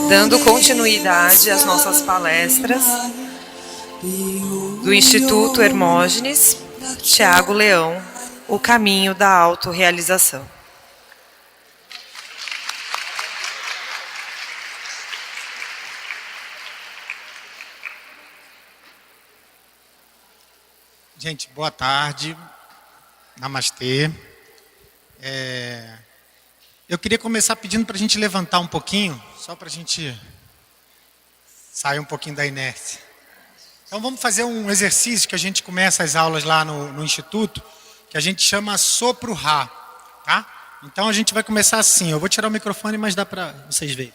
Dando continuidade às nossas palestras do Instituto Hermógenes, Tiago Leão, o caminho da autorrealização. Gente, boa tarde. Namastê. Eu queria começar pedindo para a gente levantar um pouquinho, só para a gente sair um pouquinho da inércia. Então vamos fazer um exercício que a gente começa as aulas lá no Instituto, que a gente chama Sopro Ra, tá? Então a gente vai começar assim, eu vou tirar o microfone, mas dá para vocês verem.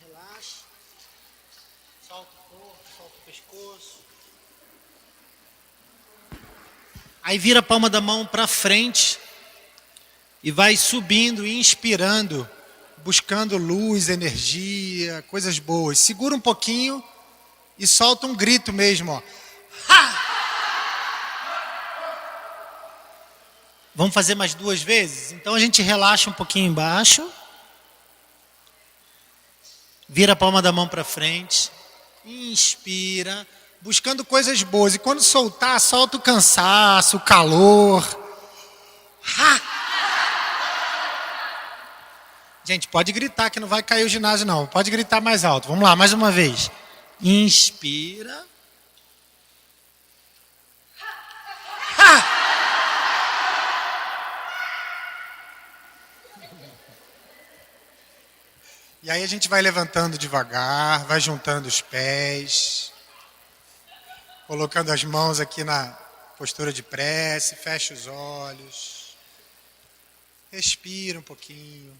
Relaxa, solta o corpo, solta o pescoço. Aí vira a palma da mão para frente e vai subindo, inspirando, buscando luz, energia, coisas boas. Segura um pouquinho e solta um grito mesmo, ó. Ha! Vamos fazer mais 2 vezes? Então a gente relaxa um pouquinho embaixo. Vira a palma da mão para frente. Inspira, buscando coisas boas. E quando soltar, solta o cansaço, o calor. Ha! Gente, pode gritar que não vai cair o ginásio não. Pode gritar mais alto. Vamos lá, mais uma vez. Inspira. Ha! E aí a gente vai levantando devagar, vai juntando os pés, colocando as mãos aqui na postura de prece, fecha os olhos, respira um pouquinho.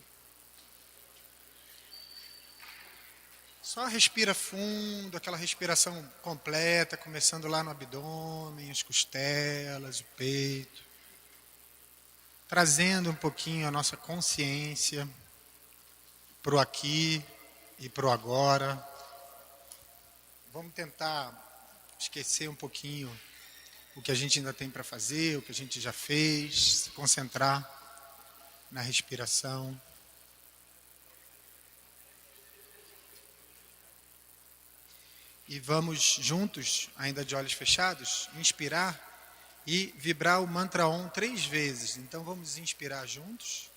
Só respira fundo, aquela respiração completa, começando lá no abdômen, as costelas, o peito, trazendo um pouquinho a nossa consciência para o aqui e para o agora. Vamos tentar esquecer um pouquinho o que a gente ainda tem para fazer, o que a gente já fez, se concentrar na respiração. E vamos juntos, ainda de olhos fechados, inspirar e vibrar o mantra Om 3 vezes. Então vamos inspirar juntos.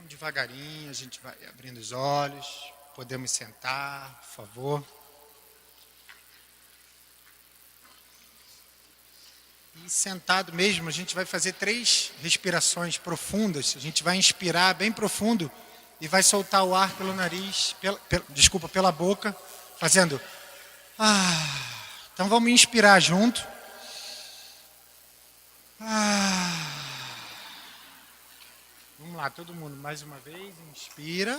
Devagarinho, a gente vai abrindo os olhos. Podemos sentar, por favor. E sentado mesmo, a gente vai fazer 3 respirações profundas. A gente vai inspirar bem profundo e vai soltar o ar pelo nariz, pela boca, fazendo. Então vamos inspirar junto. Vamos lá, todo mundo, mais uma vez, inspira.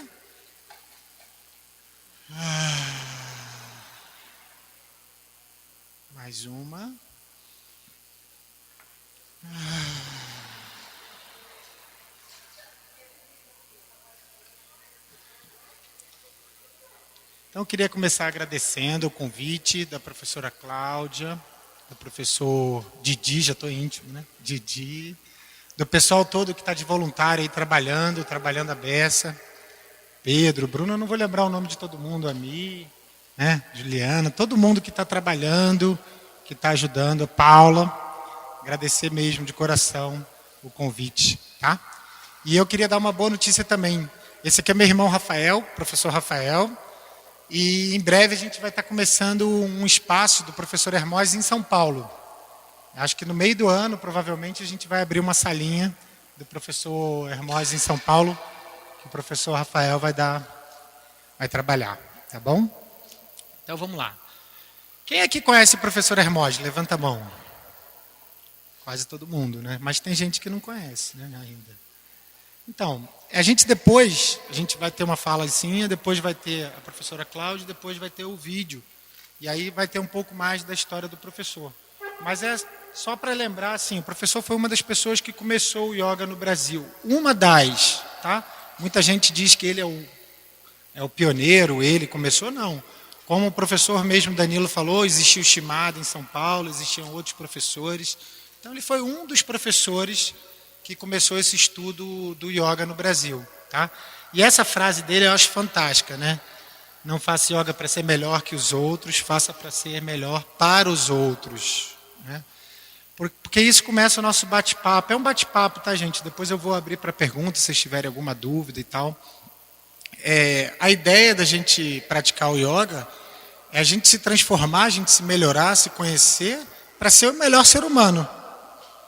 Mais uma. Então eu queria começar agradecendo o convite da professora Cláudia, do professor Didi, já estou íntimo, né? Didi. Do pessoal todo que está de voluntário aí trabalhando a beça. Pedro, Bruno, eu não vou lembrar o nome de todo mundo, Ami, né? Juliana, todo mundo que está trabalhando, que está ajudando, Paula, agradecer mesmo de coração o convite, tá? E eu queria dar uma boa notícia também. Esse aqui é meu irmão Rafael, professor Rafael, e em breve a gente vai estar começando um espaço do professor Hermógenes em São Paulo. Acho que no meio do ano, provavelmente, a gente vai abrir uma salinha do professor Hermógenes em São Paulo, que o professor Rafael vai trabalhar, tá bom? Então vamos lá. Quem aqui conhece o professor Hermógenes? Levanta a mão. Quase todo mundo, né? Mas tem gente que não conhece, né, ainda. Então, a gente vai ter uma falazinha, depois vai ter a professora Cláudia, depois vai ter o vídeo. E aí vai ter um pouco mais da história do professor. Mas é só para lembrar, assim, o professor foi uma das pessoas que começou o yoga no Brasil. Uma das, tá? Muita gente diz que ele é o pioneiro, ele começou, não. Como o professor mesmo Danilo falou, existiu o Shimada em São Paulo, existiam outros professores. Então ele foi um dos professores que começou esse estudo do yoga no Brasil, tá? E essa frase dele eu acho fantástica, né? Não faça yoga para ser melhor que os outros, faça para ser melhor para os outros, né? Porque isso começa o nosso bate-papo. É um bate-papo, tá, gente? Depois eu vou abrir para perguntas, se vocês tiverem alguma dúvida e tal. A ideia da gente praticar o yoga é a gente se transformar, a gente se melhorar, se conhecer, para ser o melhor ser humano,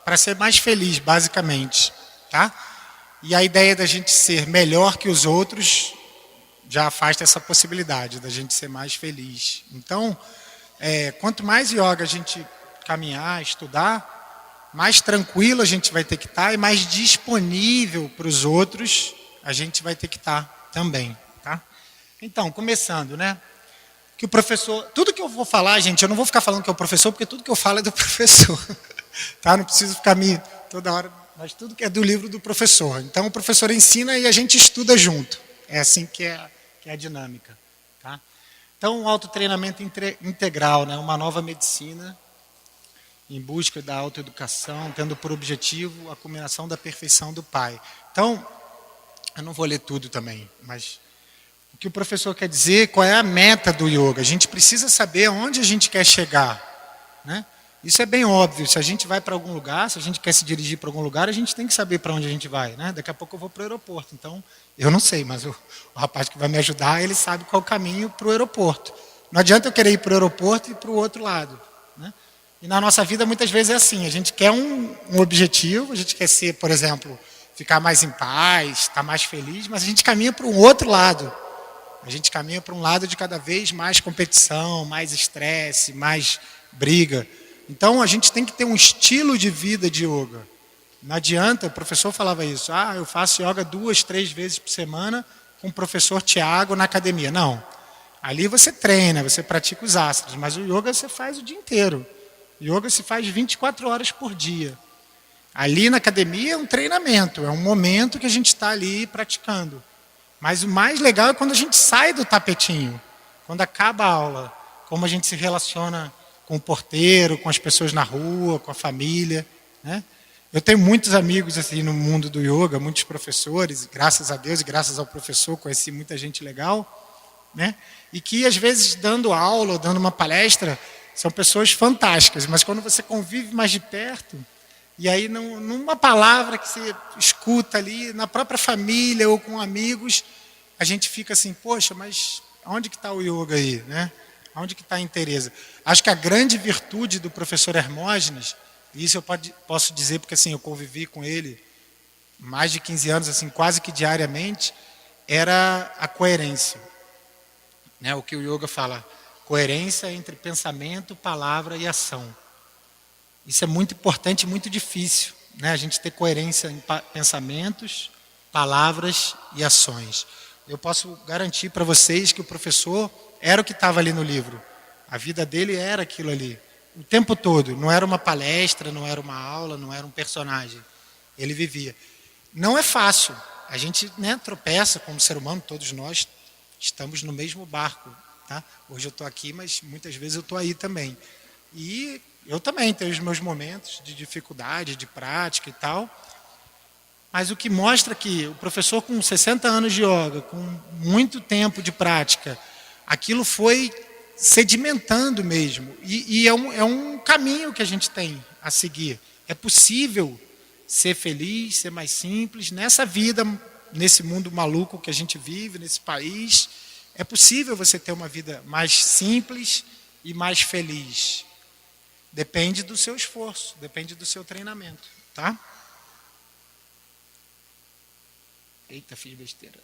para ser mais feliz, basicamente, tá? E a ideia da gente ser melhor que os outros já afasta essa possibilidade da gente ser mais feliz. Então, quanto mais yoga a gente caminhar, estudar, mais tranquilo a gente vai ter que estar e mais disponível para os outros a gente vai ter que estar também, tá? Então, começando, né? Que o professor, tudo que eu vou falar, gente, eu não vou ficar falando que é o professor, porque tudo que eu falo é do professor, tá? Não preciso ficar me toda hora, mas tudo que é do livro do professor. Então, o professor ensina e a gente estuda junto. É assim que é a dinâmica, tá? Então, um autotreinamento integral, né? Uma nova medicina em busca da autoeducação, tendo por objetivo a culminação da perfeição do Pai. Então, eu não vou ler tudo também, mas o que o professor quer dizer, qual é a meta do yoga? A gente precisa saber aonde a gente quer chegar, né? Isso é bem óbvio. Se a gente vai para algum lugar, se a gente quer se dirigir para algum lugar, a gente tem que saber para onde a gente vai, né? Daqui a pouco eu vou para o aeroporto. Então, eu não sei, mas o rapaz que vai me ajudar, ele sabe qual é o caminho para o aeroporto. Não adianta eu querer ir para o aeroporto e ir para o outro lado, né? E na nossa vida, muitas vezes, é assim. A gente quer um objetivo, a gente quer ser, por exemplo, ficar mais em paz, estar mais feliz, mas a gente caminha para um outro lado. A gente caminha para um lado de cada vez mais competição, mais estresse, mais briga. Então, a gente tem que ter um estilo de vida de yoga. Não adianta, o professor falava isso, eu faço yoga 2, 3 vezes por semana com o professor Tiago na academia. Não, ali você treina, você pratica os asanas, mas o yoga você faz o dia inteiro. O yoga se faz 24 horas por dia. Ali na academia é um treinamento, é um momento que a gente está ali praticando. Mas o mais legal é quando a gente sai do tapetinho, quando acaba a aula, como a gente se relaciona com o porteiro, com as pessoas na rua, com a família, né? Eu tenho muitos amigos assim no mundo do yoga, muitos professores, graças a Deus e graças ao professor conheci muita gente legal, né? E que às vezes dando aula ou dando uma palestra são pessoas fantásticas, mas quando você convive mais de perto, e aí numa palavra que você escuta ali, na própria família ou com amigos, a gente fica assim, poxa, mas onde que está o yoga aí, né? Onde que está a interesse? Acho que a grande virtude do professor Hermógenes, e isso eu posso dizer porque assim, eu convivi com ele mais de 15 anos, assim, quase que diariamente, era a coerência. Né? O que o yoga fala, coerência entre pensamento, palavra e ação. Isso é muito importante e muito difícil, né? A gente ter coerência em pensamentos, palavras e ações. Eu posso garantir para vocês que o professor era o que estava ali no livro. A vida dele era aquilo ali. O tempo todo. Não era uma palestra, não era uma aula, não era um personagem. Ele vivia. Não é fácil. A gente, né, tropeça como ser humano, todos nós estamos no mesmo barco. Tá? Hoje eu estou aqui, mas muitas vezes eu estou aí também. E eu também tenho os meus momentos de dificuldade, de prática e tal. Mas o que mostra que o professor com 60 anos de yoga, com muito tempo de prática, aquilo foi sedimentando mesmo. E é um caminho que a gente tem a seguir. É possível ser feliz, ser mais simples. Nessa vida, nesse mundo maluco que a gente vive, nesse país, é possível você ter uma vida mais simples e mais feliz. Depende do seu esforço, depende do seu treinamento, tá? Eita, fiz besteira.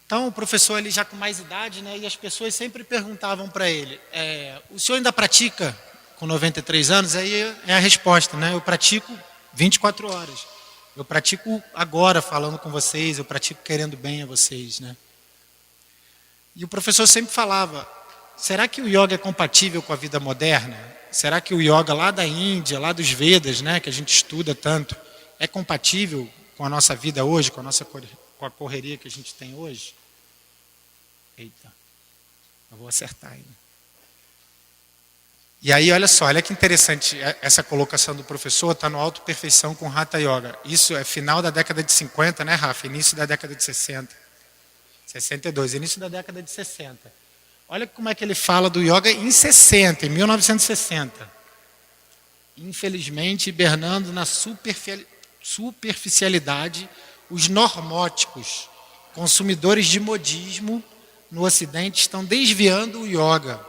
Então, o professor ali já com mais idade, né? E as pessoas sempre perguntavam para ele, o senhor ainda pratica com 93 anos? Aí é a resposta, né? Eu pratico 24 horas. Eu pratico agora falando com vocês, eu pratico querendo bem a vocês, né? E o professor sempre falava, será que o yoga é compatível com a vida moderna? Será que o yoga lá da Índia, lá dos Vedas, né, que a gente estuda tanto, é compatível com a nossa vida hoje, com a correria que a gente tem hoje? Eita, eu vou acertar ainda. E aí, olha só, olha que interessante, essa colocação do professor está no Auto Perfeição com Hatha Yoga. Isso é final da década de 50, né, Rafa? Início da década de 60. 62, início da década de 60. Olha como é que ele fala do yoga em 60, em 1960. Infelizmente, hibernando na superficialidade, os normóticos, consumidores de modismo no Ocidente, estão desviando o yoga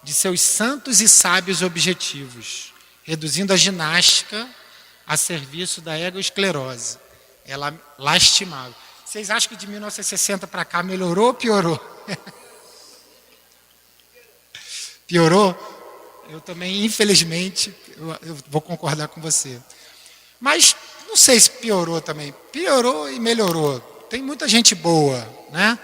de seus santos e sábios objetivos, reduzindo a ginástica a serviço da egoesclerose. É lastimável. Vocês acham que de 1960 para cá melhorou ou piorou? Piorou? Eu também, infelizmente, eu vou concordar com você. Mas não sei se piorou também. Piorou e melhorou. Tem muita gente boa, né?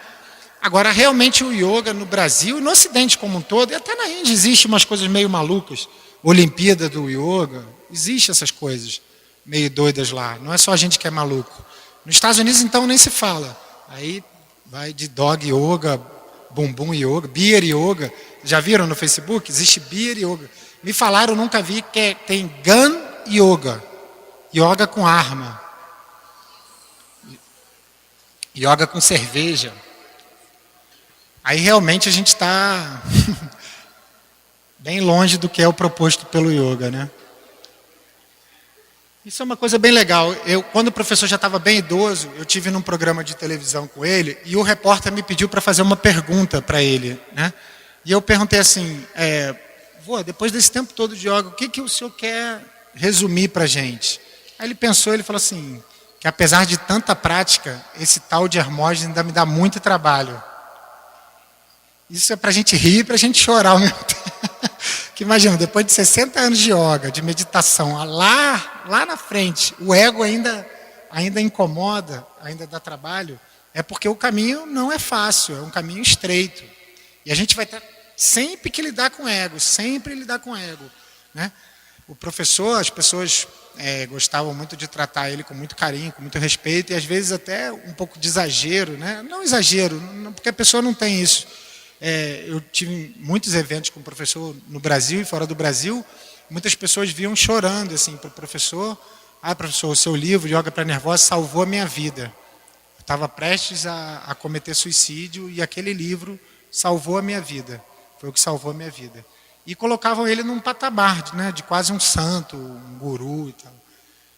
Agora, realmente o yoga no Brasil, no Ocidente como um todo, e até na Índia existe umas coisas meio malucas. Olimpíada do yoga, existe essas coisas meio doidas lá. Não é só a gente que é maluco. Nos Estados Unidos, então, nem se fala. Aí vai de dog yoga, bumbum yoga, beer yoga. Já viram no Facebook? Existe beer yoga. Me falaram, nunca vi, que tem gun yoga. Yoga com arma. Yoga com cerveja. Aí realmente a gente está bem longe do que é o proposto pelo yoga, né? Isso é uma coisa bem legal. Quando o professor já estava bem idoso, eu tive num programa de televisão com ele e o repórter me pediu para fazer uma pergunta para ele, né? E eu perguntei assim, depois desse tempo todo de yoga, o que o senhor quer resumir para a gente? Aí ele pensou, ele falou assim, que apesar de tanta prática, esse tal de Hermógenes ainda me dá muito trabalho. Isso é para a gente rir e para a gente chorar ao mesmo tempo. Que imagina, depois de 60 anos de yoga, de meditação, lá na frente, o ego ainda incomoda, ainda dá trabalho, é porque o caminho não é fácil, é um caminho estreito. E a gente vai ter sempre que lidar com ego, sempre lidar com ego, né? O professor, as pessoas gostavam muito de tratar ele com muito carinho, com muito respeito, e às vezes até um pouco de exagero, né? Não exagero, porque a pessoa não tem isso. Eu tive muitos eventos com o professor no Brasil e fora do Brasil. Muitas pessoas vinham chorando assim, para o professor. Professor, o seu livro, Yoga para Nervosa, salvou a minha vida. Eu estava prestes a cometer suicídio e aquele livro salvou a minha vida. Foi o que salvou a minha vida. E colocavam ele num patamar, né, de quase um santo, um guru e tal.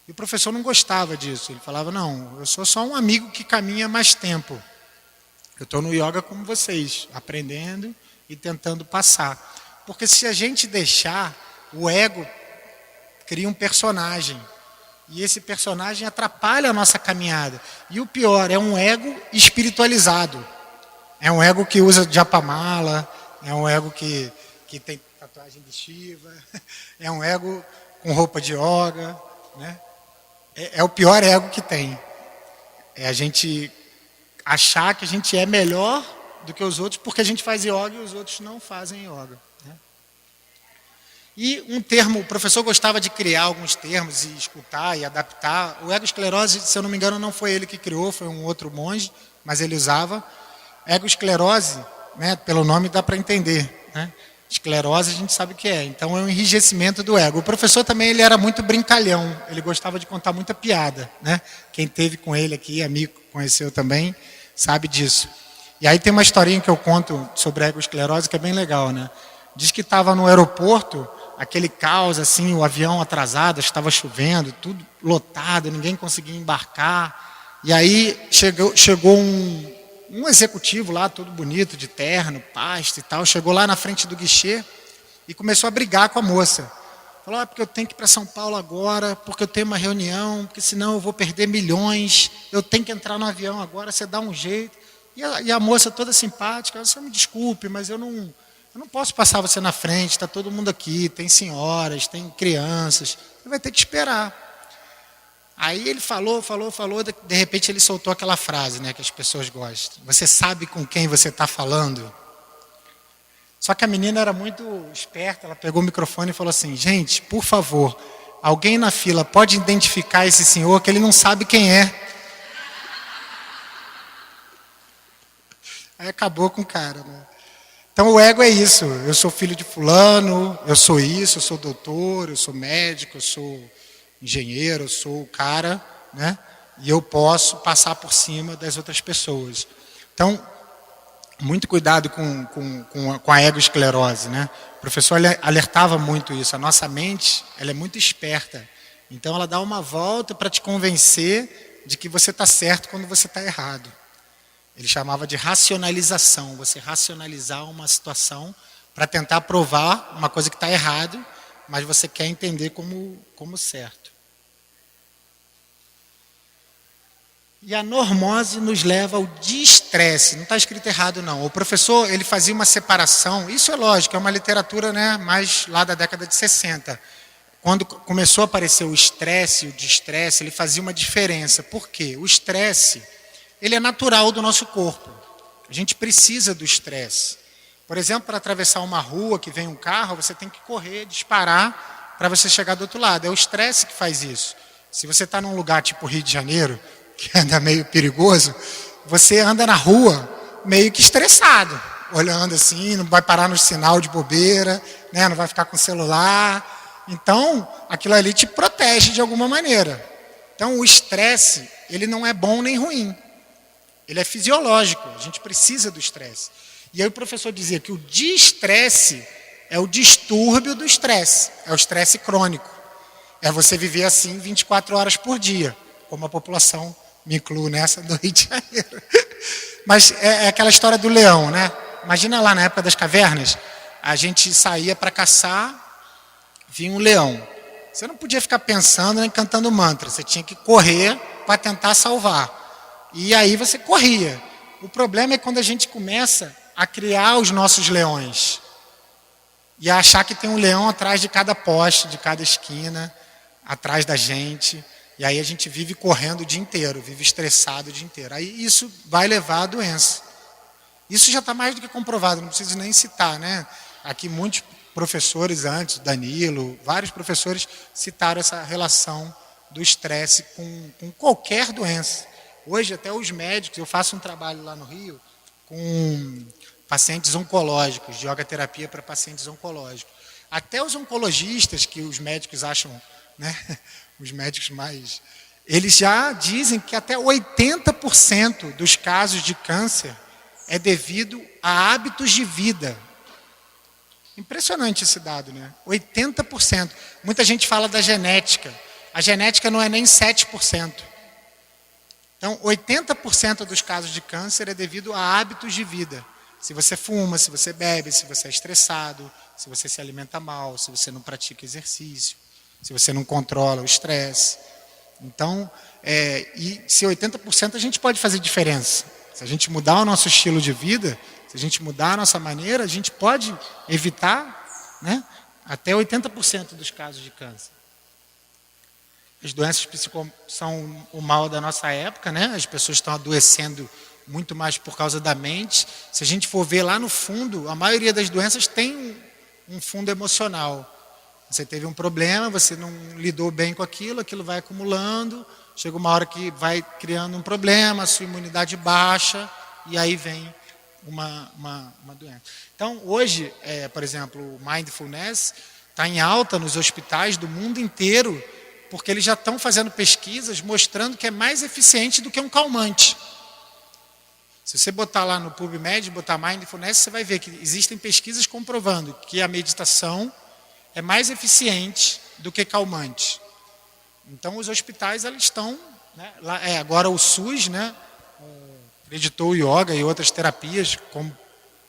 E o professor não gostava disso. Ele falava, não, eu sou só um amigo que caminha mais tempo. Eu estou no yoga como vocês, aprendendo e tentando passar. Porque se a gente deixar, o ego cria um personagem. E esse personagem atrapalha a nossa caminhada. E o pior, é um ego espiritualizado. É um ego que usa japamala, é um ego que tem tatuagem de Shiva, é um ego com roupa de yoga, né? É o pior ego que tem. É a gente achar que a gente é melhor do que os outros porque a gente faz yoga e os outros não fazem yoga, né? E um termo, o professor gostava de criar alguns termos e escutar e adaptar. O egoesclerose, se eu não me engano, não foi ele que criou, foi um outro monge, mas ele usava. Egoesclerose, né, pelo nome dá para entender, né? Esclerose a gente sabe o que é, então é um enrijecimento do ego. O professor também ele era muito brincalhão, ele gostava de contar muita piada, né? Quem teve com ele aqui, amigo, conheceu também, sabe disso. E aí tem uma historinha que eu conto sobre a egoesclerose que é bem legal, né? Diz que estava no aeroporto, aquele caos assim, o avião atrasado, estava chovendo, tudo lotado, ninguém conseguia embarcar. E aí chegou um executivo lá, todo bonito, de terno, pasta e tal, chegou lá na frente do guichê e começou a brigar com a moça. Falou, porque eu tenho que ir para São Paulo agora, porque eu tenho uma reunião, porque senão eu vou perder milhões, eu tenho que entrar no avião agora, você dá um jeito. E a moça toda simpática, você me desculpe, mas eu não posso passar você na frente, está todo mundo aqui, tem senhoras, tem crianças, você vai ter que esperar. Aí ele falou, de repente ele soltou aquela frase, né, que as pessoas gostam. Você sabe com quem você está falando? Só que a menina era muito esperta, ela pegou o microfone e falou assim, gente, por favor, alguém na fila pode identificar esse senhor que ele não sabe quem é. Aí acabou com o cara, né? Então o ego é isso, eu sou filho de fulano, eu sou isso, eu sou doutor, eu sou médico, eu sou engenheiro, eu sou o cara, né? E eu posso passar por cima das outras pessoas. Então, muito cuidado com a egoesclerose, né? O professor alertava muito isso, a nossa mente ela é muito esperta, então ela dá uma volta para te convencer de que você está certo quando você está errado. Ele chamava de racionalização, você racionalizar uma situação para tentar provar uma coisa que está errado, mas você quer entender como certo. E a normose nos leva ao destresse, não está escrito errado não. O professor ele fazia uma separação, isso é lógico, é uma literatura, né, mais lá da década de 60. Quando começou a aparecer o estresse e o destresse, ele fazia uma diferença. Por quê? O estresse ele é natural do nosso corpo. A gente precisa do estresse. Por exemplo, para atravessar uma rua que vem um carro, você tem que correr, disparar para você chegar do outro lado. É o estresse que faz isso. Se você está num lugar tipo Rio de Janeiro, que anda meio perigoso, você anda na rua meio que estressado, olhando assim, não vai parar no sinal de bobeira, né? Não vai ficar com o celular. Então, aquilo ali te protege de alguma maneira. Então, o estresse, ele não é bom nem ruim. Ele é fisiológico, a gente precisa do estresse. E aí o professor dizia que o destresse é o distúrbio do estresse, é o estresse crônico. É você viver assim 24 horas por dia, como a população, me incluo nessa, do Rio de Janeiro. Mas é aquela história do leão, né? Imagina lá na época das cavernas, a gente saía para caçar, vinha um leão. Você não podia ficar pensando nem cantando mantra, você tinha que correr para tentar salvar. E aí você corria. O problema é quando a gente começa a criar os nossos leões. E a achar que tem um leão atrás de cada poste, de cada esquina, atrás da gente. E aí a gente vive correndo o dia inteiro, vive estressado o dia inteiro. Aí isso vai levar à doença. Isso já está mais do que comprovado, não preciso nem citar, né? Aqui muitos professores antes, Danilo, vários professores citaram essa relação do estresse com qualquer doença. Hoje até os médicos, eu faço um trabalho lá no Rio com pacientes oncológicos, de yoga terapia para pacientes oncológicos. Até os oncologistas, que os médicos acham, né, os médicos mais... Eles já dizem que até 80% dos casos de câncer é devido a hábitos de vida. Impressionante esse dado, né? 80%. Muita gente fala da genética. A genética não é nem 7%. Então, 80% dos casos de câncer é devido a hábitos de vida. Se você fuma, se você bebe, se você é estressado, se você se alimenta mal, se você não pratica exercício, se você não controla o estresse. Então, e se 80% a gente pode fazer diferença. Se a gente mudar o nosso estilo de vida, se a gente mudar a nossa maneira, a gente pode evitar, né, até 80% dos casos de câncer. As doenças psicossomáticas são o mal da nossa época, né? As pessoas estão adoecendo muito mais por causa da mente. Se a gente for ver lá no fundo, a maioria das doenças tem um fundo emocional. Você teve um problema, você não lidou bem com aquilo, aquilo vai acumulando, chega uma hora que vai criando um problema, a sua imunidade baixa, e aí vem uma doença. Então, hoje, por exemplo, o mindfulness está em alta nos hospitais do mundo inteiro, porque eles já estão fazendo pesquisas mostrando que é mais eficiente do que um calmante. Se você botar lá no PubMed, botar Mindfulness, você vai ver que existem pesquisas comprovando que a meditação é mais eficiente do que calmante. Então, os hospitais eles estão... Né, lá, agora o SUS, né, acreditou o yoga e outras terapias, como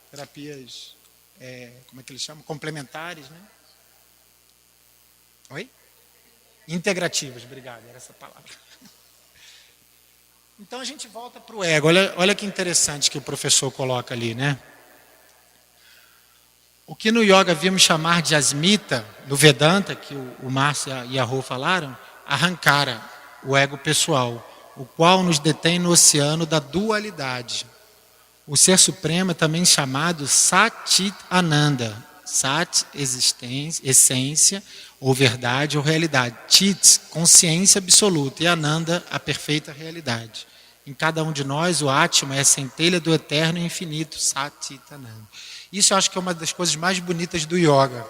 terapias como é que eles chamam? Complementares, né? Oi? Integrativas, obrigado, era essa palavra. Então a gente volta para o ego. Olha que interessante que o professor coloca ali, né? O que no yoga vimos chamar de asmita, no Vedanta, que o Márcio e a Rô falaram, ahankara, o ego pessoal, o qual nos detém no oceano da dualidade. O Ser Supremo é também chamado Satchit Ananda. Sat, existência, essência, ou verdade, ou realidade. Chit, consciência absoluta. E Ananda, a perfeita realidade. Em cada um de nós, o Atma é a centelha do eterno e infinito. Satchit Ananda. Isso eu acho que é uma das coisas mais bonitas do yoga.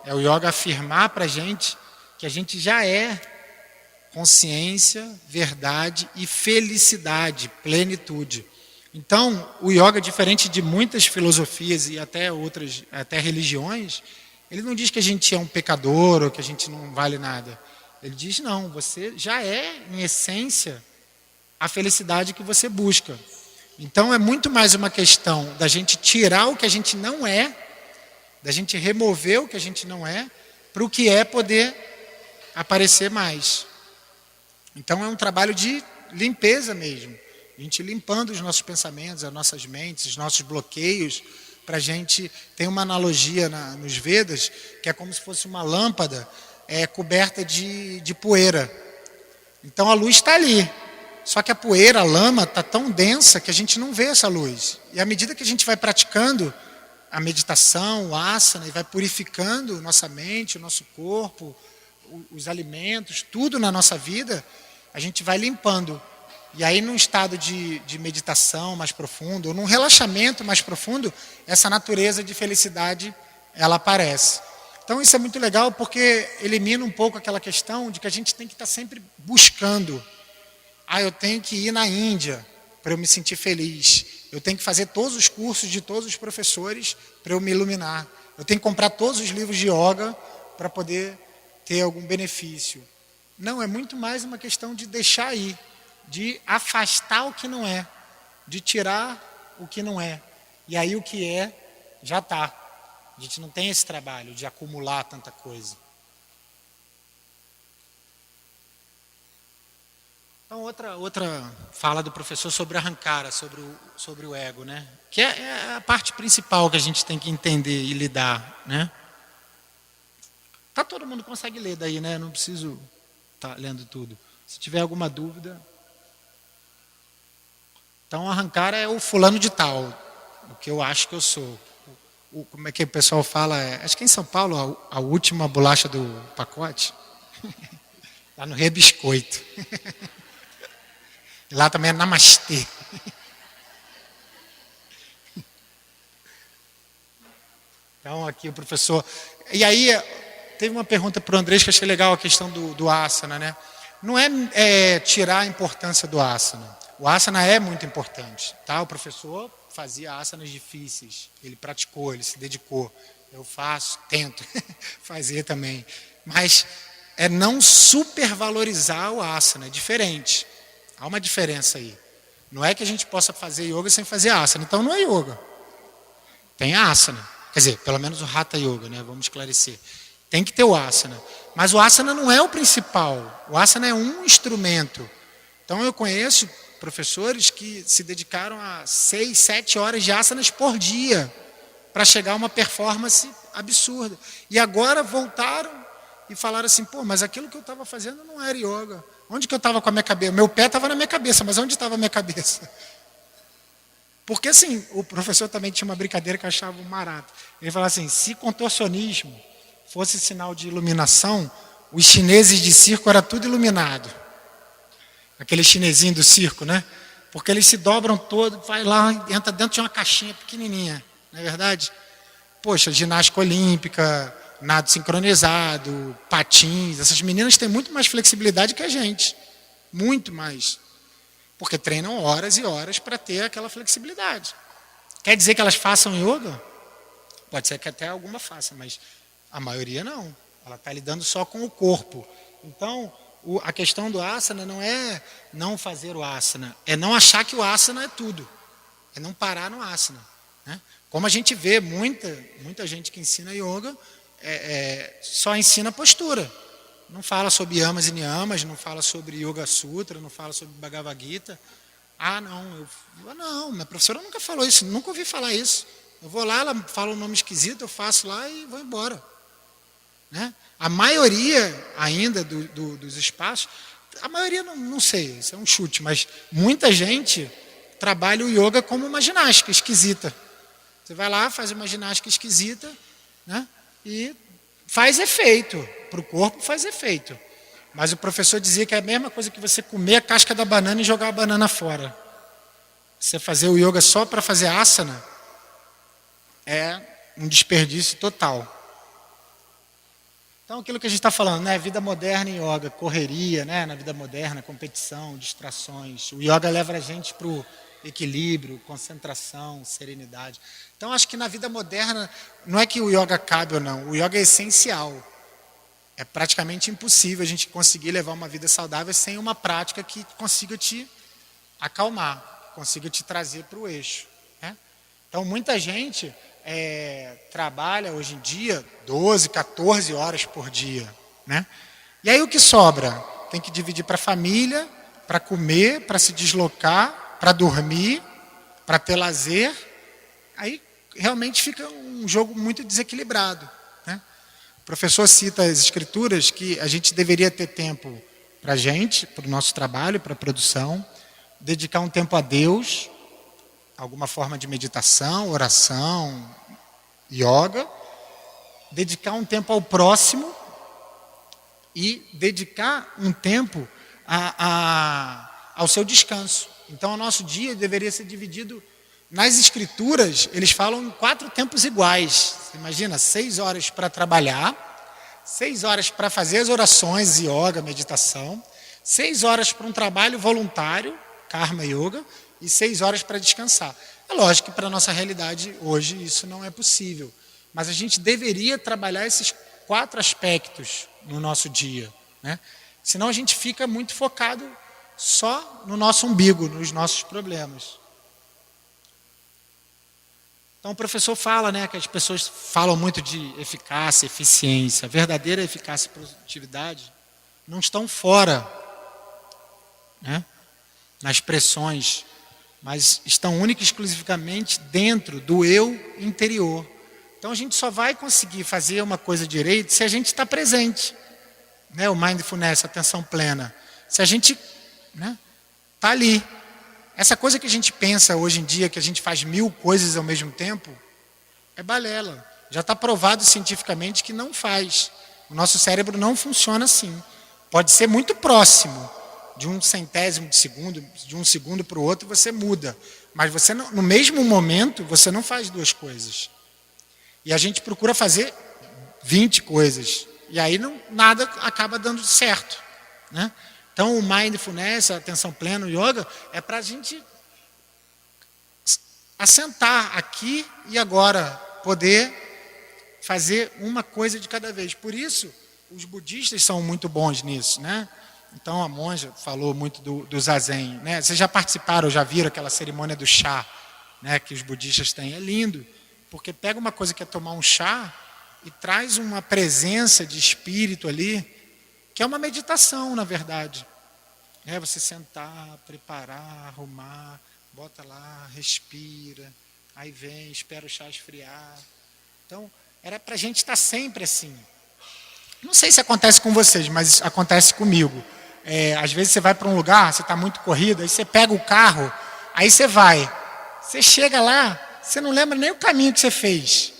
É o yoga afirmar para a gente que a gente já é consciência, verdade e felicidade, plenitude. Então, o yoga, diferente de muitas filosofias e até outras, até religiões, ele não diz que a gente é um pecador ou que a gente não vale nada. Ele diz, não, você já é, em essência, a felicidade que você busca. Então, é muito mais uma questão da gente tirar o que a gente não é, da gente remover o que a gente não é, para o que é poder aparecer mais. Então, é um trabalho de limpeza mesmo. A gente limpando os nossos pensamentos, as nossas mentes, os nossos bloqueios, para a gente... Tem uma analogia nos Vedas, que é como se fosse uma lâmpada coberta de poeira. Então a luz está ali. Só que a poeira, a lama, está tão densa que a gente não vê essa luz. E à medida que a gente vai praticando a meditação, o asana, e vai purificando nossa mente, o nosso corpo, os alimentos, tudo na nossa vida, a gente vai limpando. E aí, num estado de meditação mais profundo, ou num relaxamento mais profundo, essa natureza de felicidade, ela aparece. Então, isso é muito legal, porque elimina um pouco aquela questão de que a gente tem que estar sempre buscando. Eu tenho que ir na Índia para eu me sentir feliz. Eu tenho que fazer todos os cursos de todos os professores para eu me iluminar. Eu tenho que comprar todos os livros de yoga para poder ter algum benefício. Não, é muito mais uma questão de deixar ir, de afastar o que não é, de tirar o que não é. E aí o que é, já está. A gente não tem esse trabalho de acumular tanta coisa. Então, outra fala do professor sobre Ahankara, sobre o ego, né? Que é a parte principal que a gente tem que entender e lidar, né? Todo mundo consegue ler daí, né? Não preciso estar lendo tudo. Se tiver alguma dúvida... Então, Ahankara é o fulano de tal, o que eu acho que eu sou. Como é que o pessoal fala? Acho que em São Paulo, a última bolacha do pacote. Lá no Rebiscoito. Lá também é Namastê. Então, aqui o professor... E aí, teve uma pergunta para o Andrés que eu achei legal, a questão do asana, né? Não é tirar a importância do asana. O asana é muito importante, tá? O professor fazia asanas difíceis, ele praticou, ele se dedicou. Eu faço, tento fazer também. Mas é não supervalorizar o asana, é diferente. Há uma diferença aí. Não é que a gente possa fazer yoga sem fazer asana. Então não é yoga. Tem asana. Quer dizer, pelo menos o Hatha Yoga, né? Vamos esclarecer. Tem que ter o asana. Mas o asana não é o principal. O asana é um instrumento. Então eu conheço professores que se dedicaram a 6, 7 horas de asanas por dia para chegar a uma performance absurda. E agora voltaram e falaram assim, mas aquilo que eu estava fazendo não era yoga. Onde que eu estava com a minha cabeça? Meu pé estava na minha cabeça, mas onde estava a minha cabeça? Porque assim, o professor também tinha uma brincadeira que eu achava um barato. Ele falava assim, se contorcionismo fosse sinal de iluminação, os chineses de circo era tudo iluminado. Aquele chinesinho do circo, né? Porque eles se dobram todo, vai lá, entra dentro de uma caixinha pequenininha, não é verdade? Poxa, ginástica olímpica, nado sincronizado, patins, essas meninas têm muito mais flexibilidade que a gente. Muito mais. Porque treinam horas e horas para ter aquela flexibilidade. Quer dizer que elas façam yoga? Pode ser que até alguma faça, mas a maioria não. Ela está lidando só com o corpo. Então, a questão do asana não é não fazer o asana, é não achar que o asana é tudo. É não parar no asana. né? Como a gente vê muita gente que ensina yoga só ensina postura. Não fala sobre yamas e niyamas, não fala sobre Yoga Sutra, não fala sobre Bhagavad Gita. Não, minha professora nunca falou isso, nunca ouvi falar isso. Eu vou lá, ela fala um nome esquisito, eu faço lá e vou embora. Né? A maioria ainda dos espaços, a maioria não sei, isso é um chute, mas muita gente trabalha o yoga como uma ginástica esquisita. Você vai lá, faz uma ginástica esquisita, né? E faz efeito, para o corpo faz efeito. Mas o professor dizia que é a mesma coisa que você comer a casca da banana e jogar a banana fora. Você fazer o yoga só para fazer asana é um desperdício total. Então, aquilo que a gente está falando, né? Vida moderna e yoga, correria, né? Na vida moderna, competição, distrações. O yoga leva a gente para o equilíbrio, concentração, serenidade. Então, acho que na vida moderna, não é que o yoga cabe ou não, o yoga é essencial. É praticamente impossível a gente conseguir levar uma vida saudável sem uma prática que consiga te acalmar, consiga te trazer para o eixo. Né? Então, muita gente trabalha hoje em dia 12, 14 horas por dia. Né? E aí o que sobra? Tem que dividir para a família, para comer, para se deslocar, para dormir, para ter lazer. Aí realmente fica um jogo muito desequilibrado. Né? O professor cita as escrituras que a gente deveria ter tempo para a gente, para o nosso trabalho, para a produção, dedicar um tempo a Deus, alguma forma de meditação, oração, yoga, dedicar um tempo ao próximo e dedicar um tempo ao seu descanso. Então, o nosso dia deveria ser dividido. Nas escrituras, eles falam em 4 tempos iguais. Você imagina, 6 horas para trabalhar, 6 horas para fazer as orações, yoga, meditação, 6 horas para um trabalho voluntário, karma yoga, e 6 horas para descansar. É lógico que para a nossa realidade hoje isso não é possível. Mas a gente deveria trabalhar esses 4 aspectos no nosso dia. Né? Senão a gente fica muito focado só no nosso umbigo, nos nossos problemas. Então o professor fala, né, que as pessoas falam muito de eficácia, eficiência. A verdadeira eficácia e produtividade não estão fora, né, nas pressões, mas estão única e exclusivamente dentro do eu interior. Então a gente só vai conseguir fazer uma coisa direito se a gente está presente. Né, o mindfulness, a atenção plena. Se a gente está ali. Essa coisa que a gente pensa hoje em dia, que a gente faz 1000 coisas ao mesmo tempo, é balela. Já está provado cientificamente que não faz. O nosso cérebro não funciona assim. Pode ser muito próximo, de um centésimo de segundo, de um segundo para o outro, você muda. Mas você no mesmo momento, você não faz 2 coisas. E a gente procura fazer 20 coisas. E aí nada acaba dando certo. Né? Então, o mindfulness, a atenção plena, o yoga, é para a gente assentar aqui e agora, poder fazer uma coisa de cada vez. Por isso, os budistas são muito bons nisso. Né? Então, a monja falou muito do zazen. Né? Vocês já participaram, já viram aquela cerimônia do chá, né, que os budistas têm? É lindo, porque pega uma coisa que é tomar um chá e traz uma presença de espírito ali, que é uma meditação, na verdade. É você sentar, preparar, arrumar, bota lá, respira, aí vem, espera o chá esfriar. Então, era para a gente estar sempre assim. Não sei se acontece com vocês, mas acontece comigo. Às vezes você vai para um lugar, você está muito corrido, aí você pega o carro, aí você vai. Você chega lá, você não lembra nem o caminho que você fez.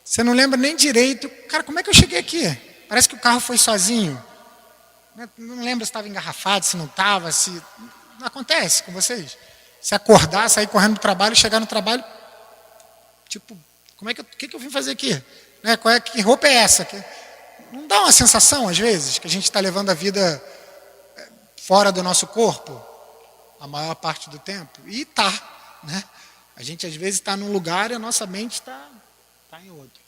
Você não lembra nem direito. Cara, como é que eu cheguei aqui? Parece que o carro foi sozinho. Não lembro se estava engarrafado, se não estava, se... Não acontece com vocês? Se acordar, sair correndo do trabalho, chegar no trabalho, tipo, o que eu vim fazer aqui? Né? Que roupa é essa? Não dá uma sensação, às vezes, que a gente está levando a vida fora do nosso corpo, a maior parte do tempo? E tá, né? A gente, às vezes, está num lugar e a nossa mente está em outro.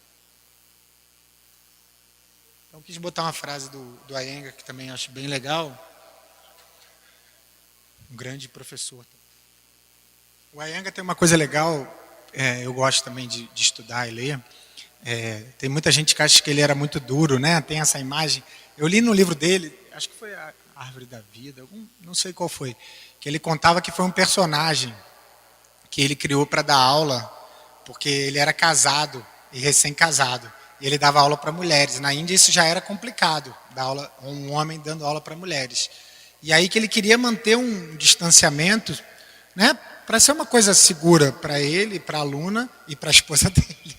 Então, quis botar uma frase do Iyengar, que também acho bem legal. Um grande professor. O Iyengar tem uma coisa legal, eu gosto também de estudar e ler. Tem muita gente que acha que ele era muito duro, né? Tem essa imagem. Eu li no livro dele, acho que foi a Árvore da Vida, não sei qual foi, que ele contava que foi um personagem que ele criou para dar aula, porque ele era casado e recém-casado. E ele dava aula para mulheres. Na Índia isso já era complicado, dar aula, um homem dando aula para mulheres. E aí que ele queria manter um distanciamento, né, para ser uma coisa segura para ele, para a aluna e para a esposa dele.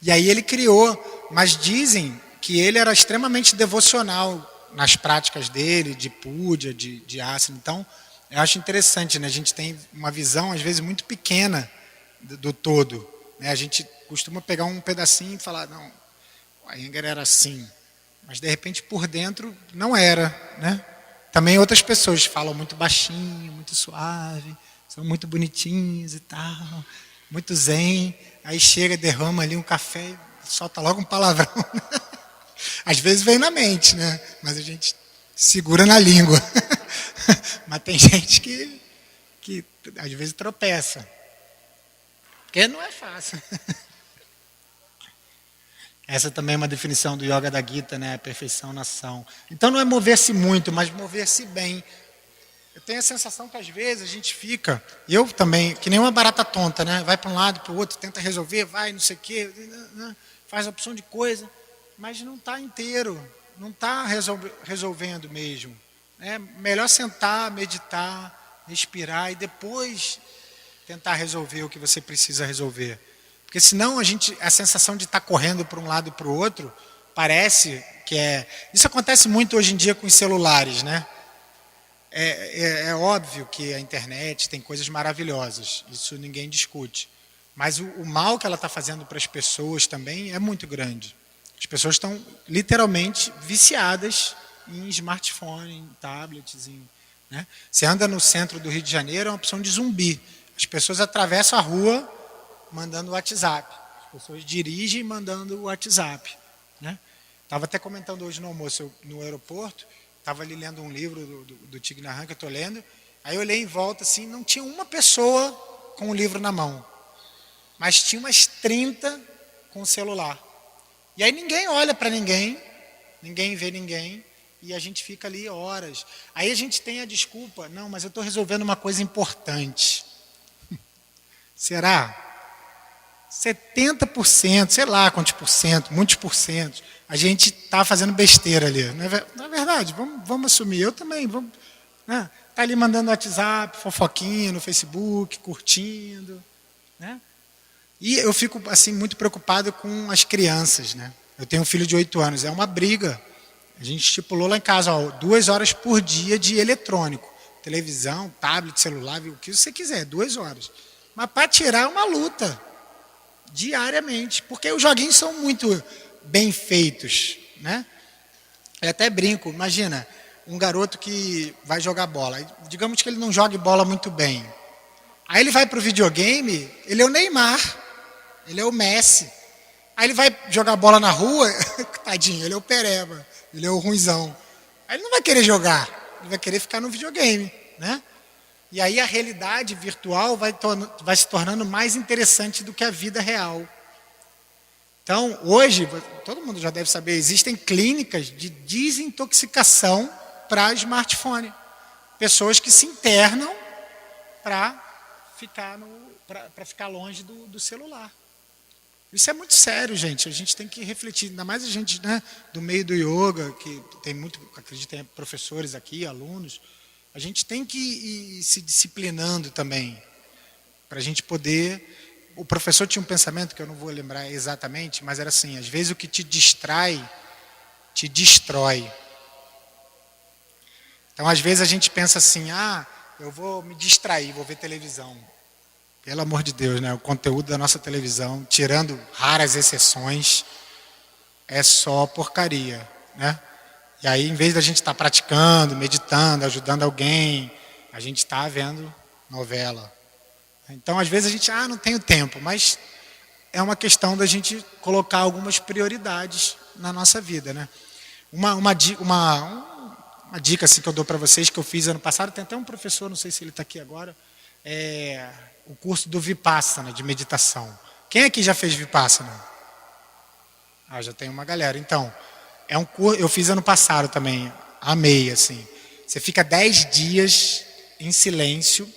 E aí ele criou, mas dizem que ele era extremamente devocional nas práticas dele, de puja, de asana. Então, eu acho interessante, né? A gente tem uma visão, às vezes, muito pequena do todo. Né? A gente costuma pegar um pedacinho e falar, não, o Iyengar era assim. Mas, de repente, por dentro, não era. Né? Também outras pessoas falam muito baixinho, muito suave, são muito bonitinhos e tal, muito zen. Aí chega, derrama ali um café e solta logo um palavrão. Às vezes vem na mente, né? Mas a gente segura na língua. Mas tem gente que às vezes tropeça. Porque não é fácil. Essa também é uma definição do Yoga da Gita, né? A perfeição na ação. Então não é mover-se muito, mas mover-se bem. Eu tenho a sensação que às vezes a gente fica, eu também, que nem uma barata tonta, né? Vai para um lado, para o outro, tenta resolver, vai, não sei o quê, faz a opção de coisa, mas não está inteiro, não está resolvendo mesmo. É melhor sentar, meditar, respirar e depois tentar resolver o que você precisa resolver. Porque senão a sensação de estar correndo para um lado e para o outro, parece que é... Isso acontece muito hoje em dia com os celulares, né? É óbvio que a internet tem coisas maravilhosas, isso ninguém discute. Mas o mal que ela está fazendo para as pessoas também é muito grande. As pessoas estão literalmente viciadas em smartphone, em tablets. Né? Você anda no centro do Rio de Janeiro, é uma opção de zumbi. As pessoas atravessam a rua mandando WhatsApp. As pessoas dirigem mandando WhatsApp. Né? Estava até comentando hoje no almoço, no aeroporto, estava ali lendo um livro do Thich Nhat Hanh que eu estou lendo, aí eu olhei em volta assim, não tinha uma pessoa com o livro na mão, mas tinha umas 30 com o celular. E aí ninguém olha para ninguém, ninguém vê ninguém, e a gente fica ali horas. Aí a gente tem a desculpa, não, mas eu estou resolvendo uma coisa importante. Será? 70%, sei lá quantos por cento, muitos por cento, a gente está fazendo besteira ali. Não é verdade? Vamos assumir. Eu também. Né? Tá ali mandando WhatsApp, fofoquinha no Facebook, curtindo. Né? E eu fico assim muito preocupado com as crianças. Né? Eu tenho um filho de 8 anos. É uma briga. A gente estipulou lá em casa 2 horas por dia de eletrônico. Televisão, tablet, celular, o que você quiser, 2 horas. Mas para tirar é uma luta. Diariamente. Porque os joguinhos são muito bem feitos, né? Eu até brinco, imagina, um garoto que vai jogar bola, digamos que ele não jogue bola muito bem, aí ele vai para o videogame, ele é o Neymar, ele é o Messi, aí ele vai jogar bola na rua, tadinho, ele é o Pereba, ele é o ruinzão, aí ele não vai querer jogar, ele vai querer ficar no videogame, né? E aí a realidade virtual vai se tornando mais interessante do que a vida real. Então, hoje, todo mundo já deve saber, existem clínicas de desintoxicação para smartphone. Pessoas que se internam para ficar longe do celular. Isso é muito sério, gente. A gente tem que refletir, ainda mais a gente, né, do meio do yoga, que tem muito, acredito, tem professores aqui, alunos. A gente tem que ir se disciplinando também, para a gente poder... O professor tinha um pensamento que eu não vou lembrar exatamente, mas era assim, às vezes o que te distrai, te destrói. Então, às vezes a gente pensa assim, eu vou me distrair, vou ver televisão. Pelo amor de Deus, né? O conteúdo da nossa televisão, tirando raras exceções, é só porcaria, né? E aí, em vez da gente estar praticando, meditando, ajudando alguém, a gente está vendo novela. Então, às vezes a gente, não tenho tempo, mas é uma questão da gente colocar algumas prioridades na nossa vida, né? Uma dica assim, que eu dou para vocês, que eu fiz ano passado, tem até um professor, não sei se ele está aqui agora, o curso do Vipassana, de meditação. Quem aqui já fez Vipassana? Já tem uma galera. Então, é um curso, eu fiz ano passado também, amei, assim. Você fica 10 dias em silêncio,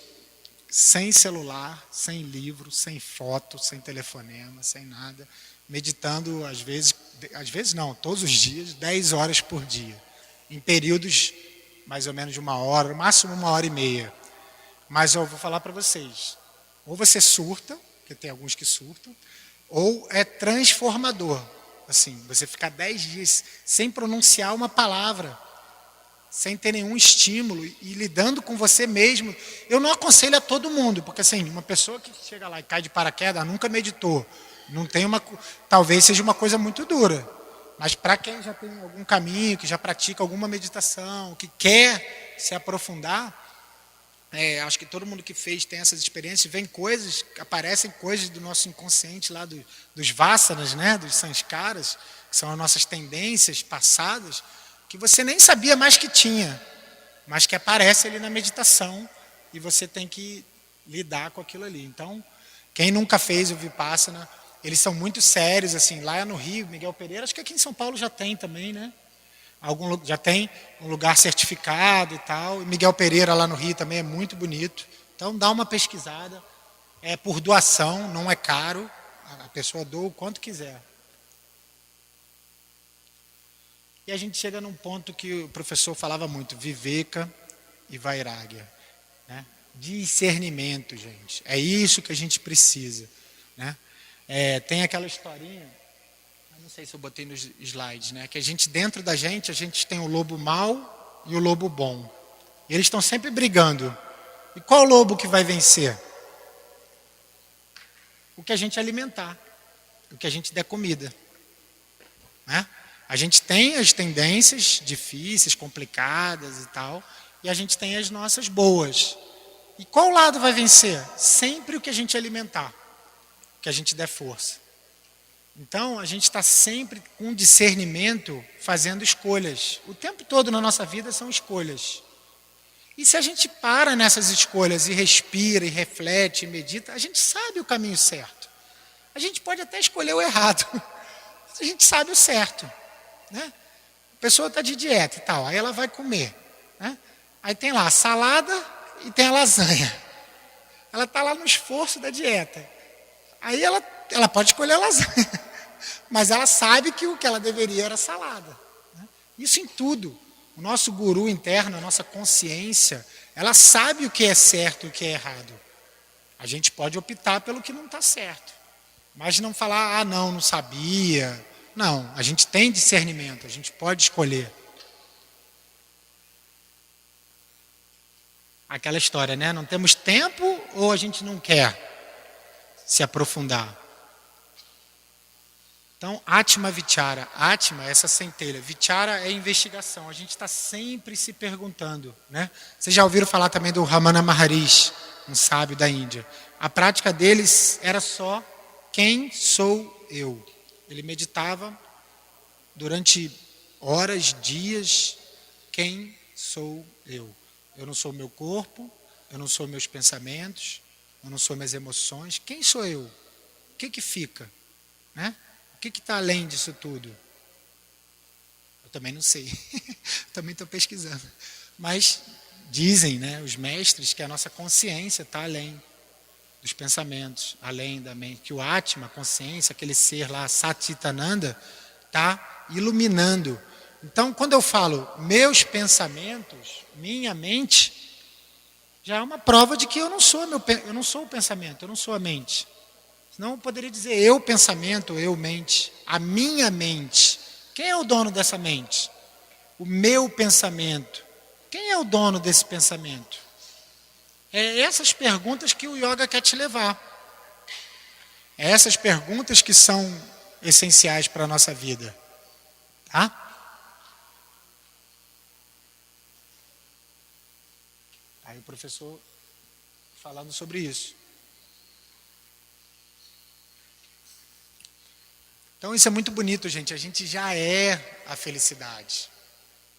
sem celular, sem livro, sem foto, sem telefonema, sem nada, meditando às vezes não, todos os dias, 10 horas por dia, em períodos mais ou menos de 1 hora, no máximo 1 hora e meia. Mas eu vou falar para vocês, ou você surta, porque tem alguns que surtam, ou é transformador. Assim, você ficar 10 dias sem pronunciar uma palavra, sem ter nenhum estímulo e lidando com você mesmo. Eu não aconselho a todo mundo, porque assim, uma pessoa que chega lá e cai de paraquedas, nunca meditou, não tem talvez seja uma coisa muito dura. Mas para quem já tem algum caminho, que já pratica alguma meditação, que quer se aprofundar, acho que todo mundo que fez tem essas experiências, vem coisas, aparecem coisas do nosso inconsciente lá dos vasanas, né, dos sanskaras, que são as nossas tendências passadas, que você nem sabia mais que tinha, mas que aparece ali na meditação e você tem que lidar com aquilo ali. Então, quem nunca fez o Vipassana, eles são muito sérios, assim, lá no Rio, Miguel Pereira, acho que aqui em São Paulo já tem também, né? Já tem um lugar certificado e tal. E Miguel Pereira lá no Rio também é muito bonito. Então dá uma pesquisada. É por doação, não é caro. A pessoa doa o quanto quiser. E a gente chega num ponto que o professor falava muito, Viveka e Vairagya, né? Discernimento, gente. É isso que a gente precisa, né? Tem aquela historinha, não sei se eu botei nos slides, né? Que dentro da gente, a gente tem o lobo mau e o lobo bom. E eles estão sempre brigando. E qual lobo que vai vencer? O que a gente alimentar, o que a gente der comida, né? A gente tem as tendências difíceis, complicadas e tal, e a gente tem as nossas boas. E qual lado vai vencer? Sempre o que a gente alimentar, o que a gente der força. Então, a gente está sempre com discernimento, fazendo escolhas. O tempo todo na nossa vida são escolhas. E se a gente para nessas escolhas e respira, e reflete, e medita, a gente sabe o caminho certo. A gente pode até escolher o errado. A gente sabe o certo, né? A pessoa está de dieta e tal, aí ela vai comer, né? Aí tem lá a salada e tem a lasanha. Ela está lá no esforço da dieta. Aí ela pode escolher a lasanha, mas ela sabe que o que ela deveria era salada, né? Isso em tudo. O nosso guru interno, a nossa consciência, ela sabe o que é certo e o que é errado. A gente pode optar pelo que não está certo, mas não falar, não sabia. Não, a gente tem discernimento, a gente pode escolher. Aquela história, né? Não temos tempo ou a gente não quer se aprofundar. Então, Atma Vichara. Atma é essa centelha. Vichara é investigação. A gente está sempre se perguntando, né? Vocês já ouviram falar também do Ramana Maharishi, um sábio da Índia. A prática deles era só quem sou eu. Ele meditava durante horas, dias, quem sou eu. Eu não sou o meu corpo, eu não sou meus pensamentos, eu não sou minhas emoções. Quem sou eu? O que fica? Né? O que está além disso tudo? Eu também não sei. Também estou pesquisando. Mas dizem, né, os mestres, que a nossa consciência está além dos pensamentos, além da mente. Que o Atma, a consciência, aquele ser lá, Satchitananda, está iluminando. Então, quando eu falo meus pensamentos, minha mente, já é uma prova de que eu não sou o pensamento, eu não sou a mente. Senão eu poderia dizer eu pensamento, eu mente. A minha mente. Quem é o dono dessa mente? O meu pensamento. Quem é o dono desse pensamento? É essas perguntas que o yoga quer te levar. É essas perguntas que são essenciais para a nossa vida. Tá? Aí o professor falando sobre isso. Então isso é muito bonito, gente. A gente já é a felicidade.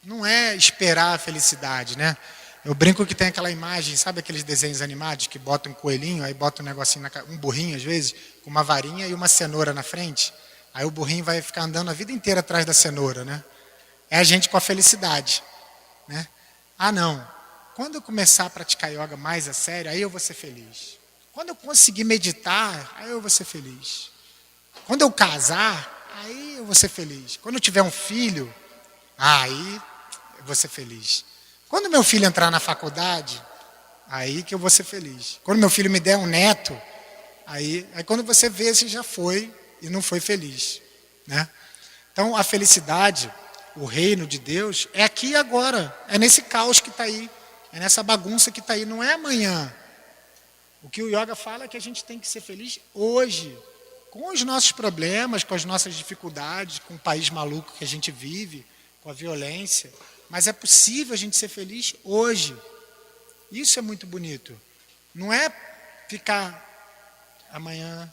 Não é esperar a felicidade, né? Eu brinco que tem aquela imagem, sabe aqueles desenhos animados que botam um coelhinho, aí botam um negocinho, um burrinho às vezes, com uma varinha e uma cenoura na frente. Aí o burrinho vai ficar andando a vida inteira atrás da cenoura, né? É a gente com a felicidade, né? Ah, não. Quando eu começar a praticar yoga mais a sério, aí eu vou ser feliz. Quando eu conseguir meditar, aí eu vou ser feliz. Quando eu casar, aí eu vou ser feliz. Quando eu tiver um filho, aí eu vou ser feliz. Quando meu filho entrar na faculdade, aí que eu vou ser feliz. Quando meu filho me der um neto, aí quando você vê, você já foi e não foi feliz, né? Então, a felicidade, o reino de Deus, é aqui e agora. É nesse caos que está aí. É nessa bagunça que está aí. Não é amanhã. O que o yoga fala é que a gente tem que ser feliz hoje. Com os nossos problemas, com as nossas dificuldades, com o país maluco que a gente vive, com a violência. Mas é possível a gente ser feliz hoje. Isso é muito bonito. Não é ficar amanhã.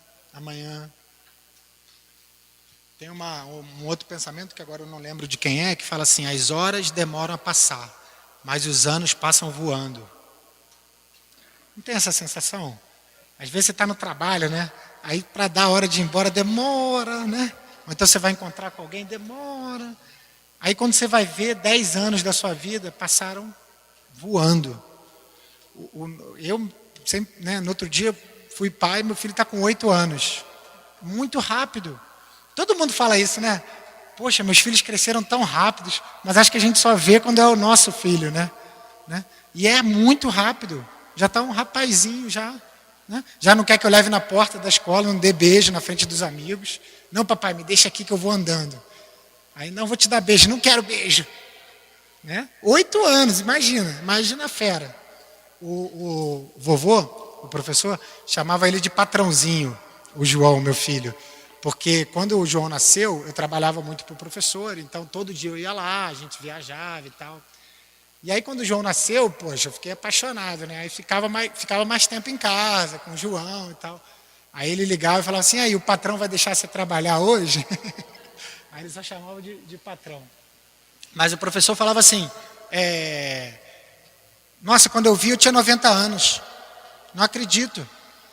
Tem um outro pensamento que agora eu não lembro de quem é, que fala assim, as horas demoram a passar, mas os anos passam voando. Não tem essa sensação? Às vezes você está no trabalho, né? Aí para dar a hora de ir embora demora, né? Ou então você vai encontrar com alguém, demora. Aí quando você vai ver, 10 anos da sua vida passaram voando. Eu sempre, né, no outro dia fui pai, meu filho está com 8 anos. Muito rápido. Todo mundo fala isso, né? Poxa, meus filhos cresceram tão rápidos, mas acho que a gente só vê quando é o nosso filho, né? E é muito rápido. Já está um rapazinho, já. Né? Já não quer que eu leve na porta da escola, não dê beijo na frente dos amigos. Não, papai, me deixa aqui que eu vou andando. Aí, não, vou te dar beijo, não quero beijo. Né? 8 anos, imagina a fera. O vovô, o professor, chamava ele de patrãozinho, o João, meu filho. Porque quando o João nasceu, eu trabalhava muito para o professor, então todo dia eu ia lá, a gente viajava e tal. E aí quando o João nasceu, poxa, eu fiquei apaixonado, né? Aí ficava mais tempo em casa, com o João e tal. Aí ele ligava e falava assim, aí o patrão vai deixar você trabalhar hoje? Aí ele só chamava de patrão. Mas o professor falava assim, nossa, quando eu vi eu tinha 90 anos. Não acredito.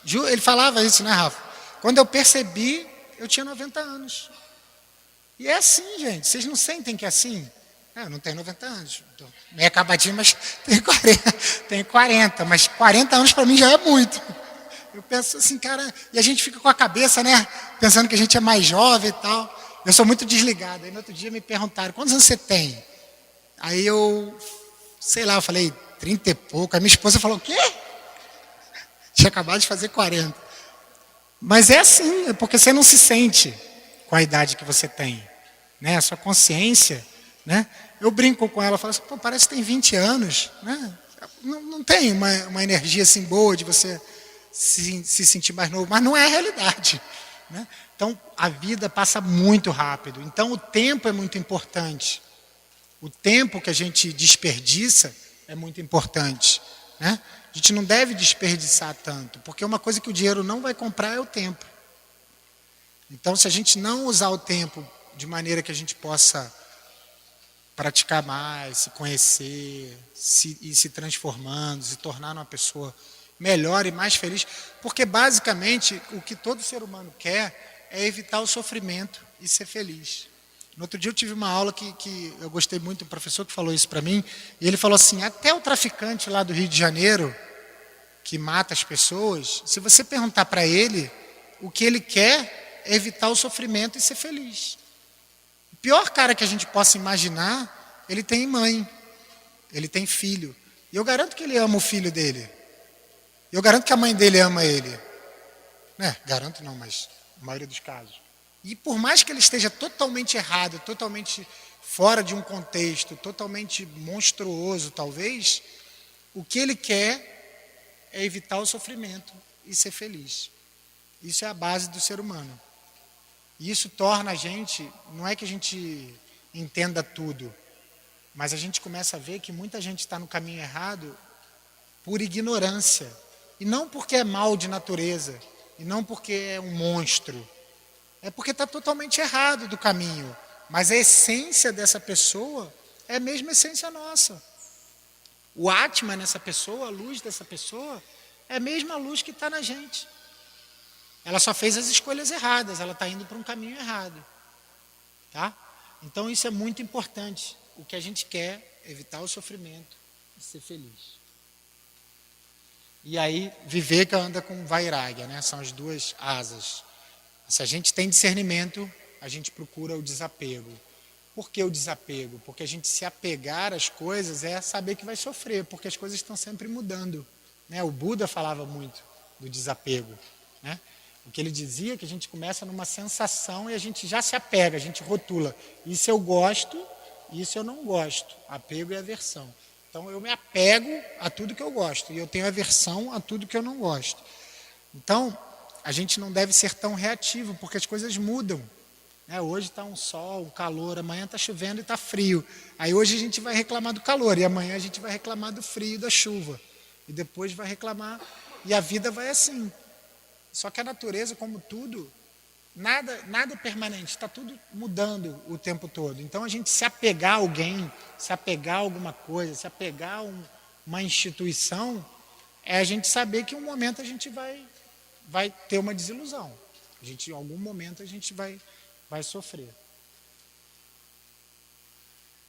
Ele falava isso, né, Rafa? Quando eu percebi, eu tinha 90 anos. E é assim, gente. Vocês não sentem que é assim? Eu não tenho 90 anos. Estou meio acabadinho, mas tenho 40. Mas 40 anos para mim já é muito. Eu penso assim, cara... E a gente fica com a cabeça, né? Pensando que a gente é mais jovem e tal. Eu sou muito desligado. Aí no outro dia me perguntaram, quantos anos você tem? Aí eu, sei lá, eu falei 30 e pouco. Aí minha esposa falou, o quê? Tinha acabado de fazer 40. Mas é assim, é porque você não se sente com a idade que você tem. Né? A sua consciência, né? Eu brinco com ela, falo assim, pô, parece que tem 20 anos. Né? Não tem uma energia assim boa de você se sentir mais novo, mas não é a realidade. Né? Então, a vida passa muito rápido. Então, o tempo é muito importante. O tempo que a gente desperdiça é muito importante. Né? A gente não deve desperdiçar tanto, porque uma coisa que o dinheiro não vai comprar é o tempo. Então, se a gente não usar o tempo de maneira que a gente possa praticar mais, se conhecer, ir se transformando, se tornar uma pessoa melhor e mais feliz, porque basicamente o que todo ser humano quer é evitar o sofrimento e ser feliz. No outro dia eu tive uma aula que eu gostei muito, um professor que falou isso para mim, e ele falou assim, até o traficante lá do Rio de Janeiro, que mata as pessoas, se você perguntar para ele, o que ele quer é evitar o sofrimento e ser feliz. O pior cara que a gente possa imaginar, ele tem mãe, ele tem filho. E eu garanto que ele ama o filho dele. Eu garanto que a mãe dele ama ele. Né? Garanto não, mas na maioria dos casos. E por mais que ele esteja totalmente errado, totalmente fora de um contexto, totalmente monstruoso talvez, o que ele quer é evitar o sofrimento e ser feliz. Isso é a base do ser humano. E isso torna a gente, não é que a gente entenda tudo, mas a gente começa a ver que muita gente está no caminho errado por ignorância. E não porque é mal de natureza, e não porque é um monstro. É porque está totalmente errado do caminho. Mas a essência dessa pessoa é a mesma essência nossa. O Atma nessa pessoa, a luz dessa pessoa, é a mesma luz que está na gente. Ela só fez as escolhas erradas, ela está indo para um caminho errado. Tá? Então isso é muito importante. O que a gente quer é evitar o sofrimento e ser feliz. E aí, viver que anda com vairagya, né? São as duas asas. Se a gente tem discernimento, a gente procura o desapego. Por que o desapego? Porque a gente se apegar às coisas é saber que vai sofrer, porque as coisas estão sempre mudando. Né? O Buda falava muito do desapego. Né? O que ele dizia é que a gente começa numa sensação e a gente já se apega, a gente rotula. Isso eu gosto, isso eu não gosto. Apego e aversão. Então eu me apego a tudo que eu gosto e eu tenho aversão a tudo que eu não gosto. Então a gente não deve ser tão reativo, porque as coisas mudam. Hoje está um sol, um calor, amanhã está chovendo e está frio. Aí hoje a gente vai reclamar do calor e amanhã a gente vai reclamar do frio, da chuva. E depois vai reclamar, e a vida vai assim. Só que a natureza, como tudo, nada é permanente, está tudo mudando o tempo todo. Então a gente se apegar a alguém, se apegar a alguma coisa, se apegar a uma instituição, é a gente saber que em um momento a gente vai ter uma desilusão. Em algum momento a gente vai sofrer.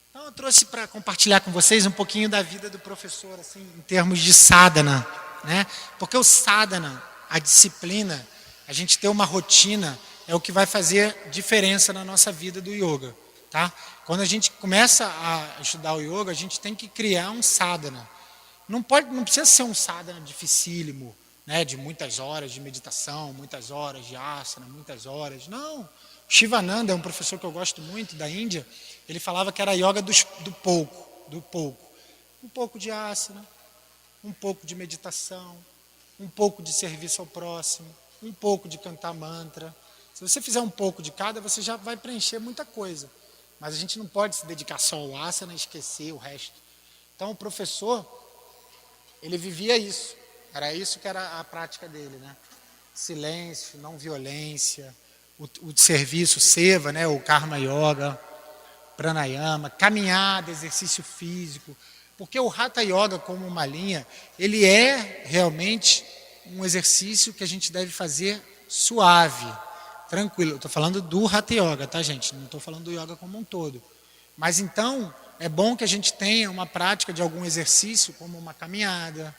Então eu trouxe para compartilhar com vocês um pouquinho da vida do professor, assim, em termos de sadhana, né? Porque o sadhana, a disciplina, a gente ter uma rotina, é o que vai fazer diferença na nossa vida do yoga, tá? Quando a gente começa a estudar o yoga, a gente tem que criar um sadhana. Não precisa ser um sadhana dificílimo, né? De muitas horas de meditação, muitas horas de asana, muitas horas. Não. Shivananda é um professor que eu gosto muito, da Índia. Ele falava que era yoga do pouco. Um pouco de asana, um pouco de meditação, um pouco de serviço ao próximo, um pouco de cantar mantra. Se você fizer um pouco de cada, você já vai preencher muita coisa. Mas a gente não pode se dedicar só ao asana e esquecer o resto. Então o professor, ele vivia isso. Era isso que era a prática dele, né? Silêncio, não violência, o serviço seva, né? O karma yoga, pranayama, caminhada, exercício físico. Porque o hatha yoga, como uma linha, ele é realmente um exercício que a gente deve fazer suave, tranquilo. Estou falando do hatha yoga, tá, gente? Não estou falando do yoga como um todo. Mas então, é bom que a gente tenha uma prática de algum exercício, como uma caminhada,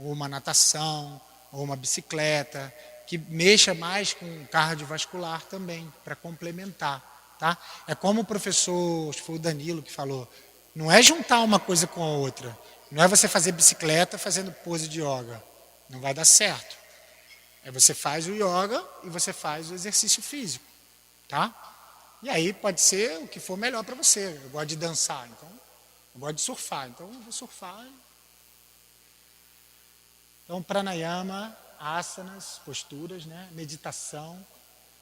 ou uma natação, ou uma bicicleta, que mexa mais com o cardiovascular também, para complementar. Tá? É como o professor, acho que foi o Danilo que falou, não é juntar uma coisa com a outra. Não é você fazer bicicleta fazendo pose de yoga. Não vai dar certo. Você faz o yoga e você faz o exercício físico. Tá? E aí pode ser o que for melhor para você. Eu gosto de dançar, então eu gosto de surfar, então eu vou surfar. Então, pranayama, asanas, posturas, né? Meditação,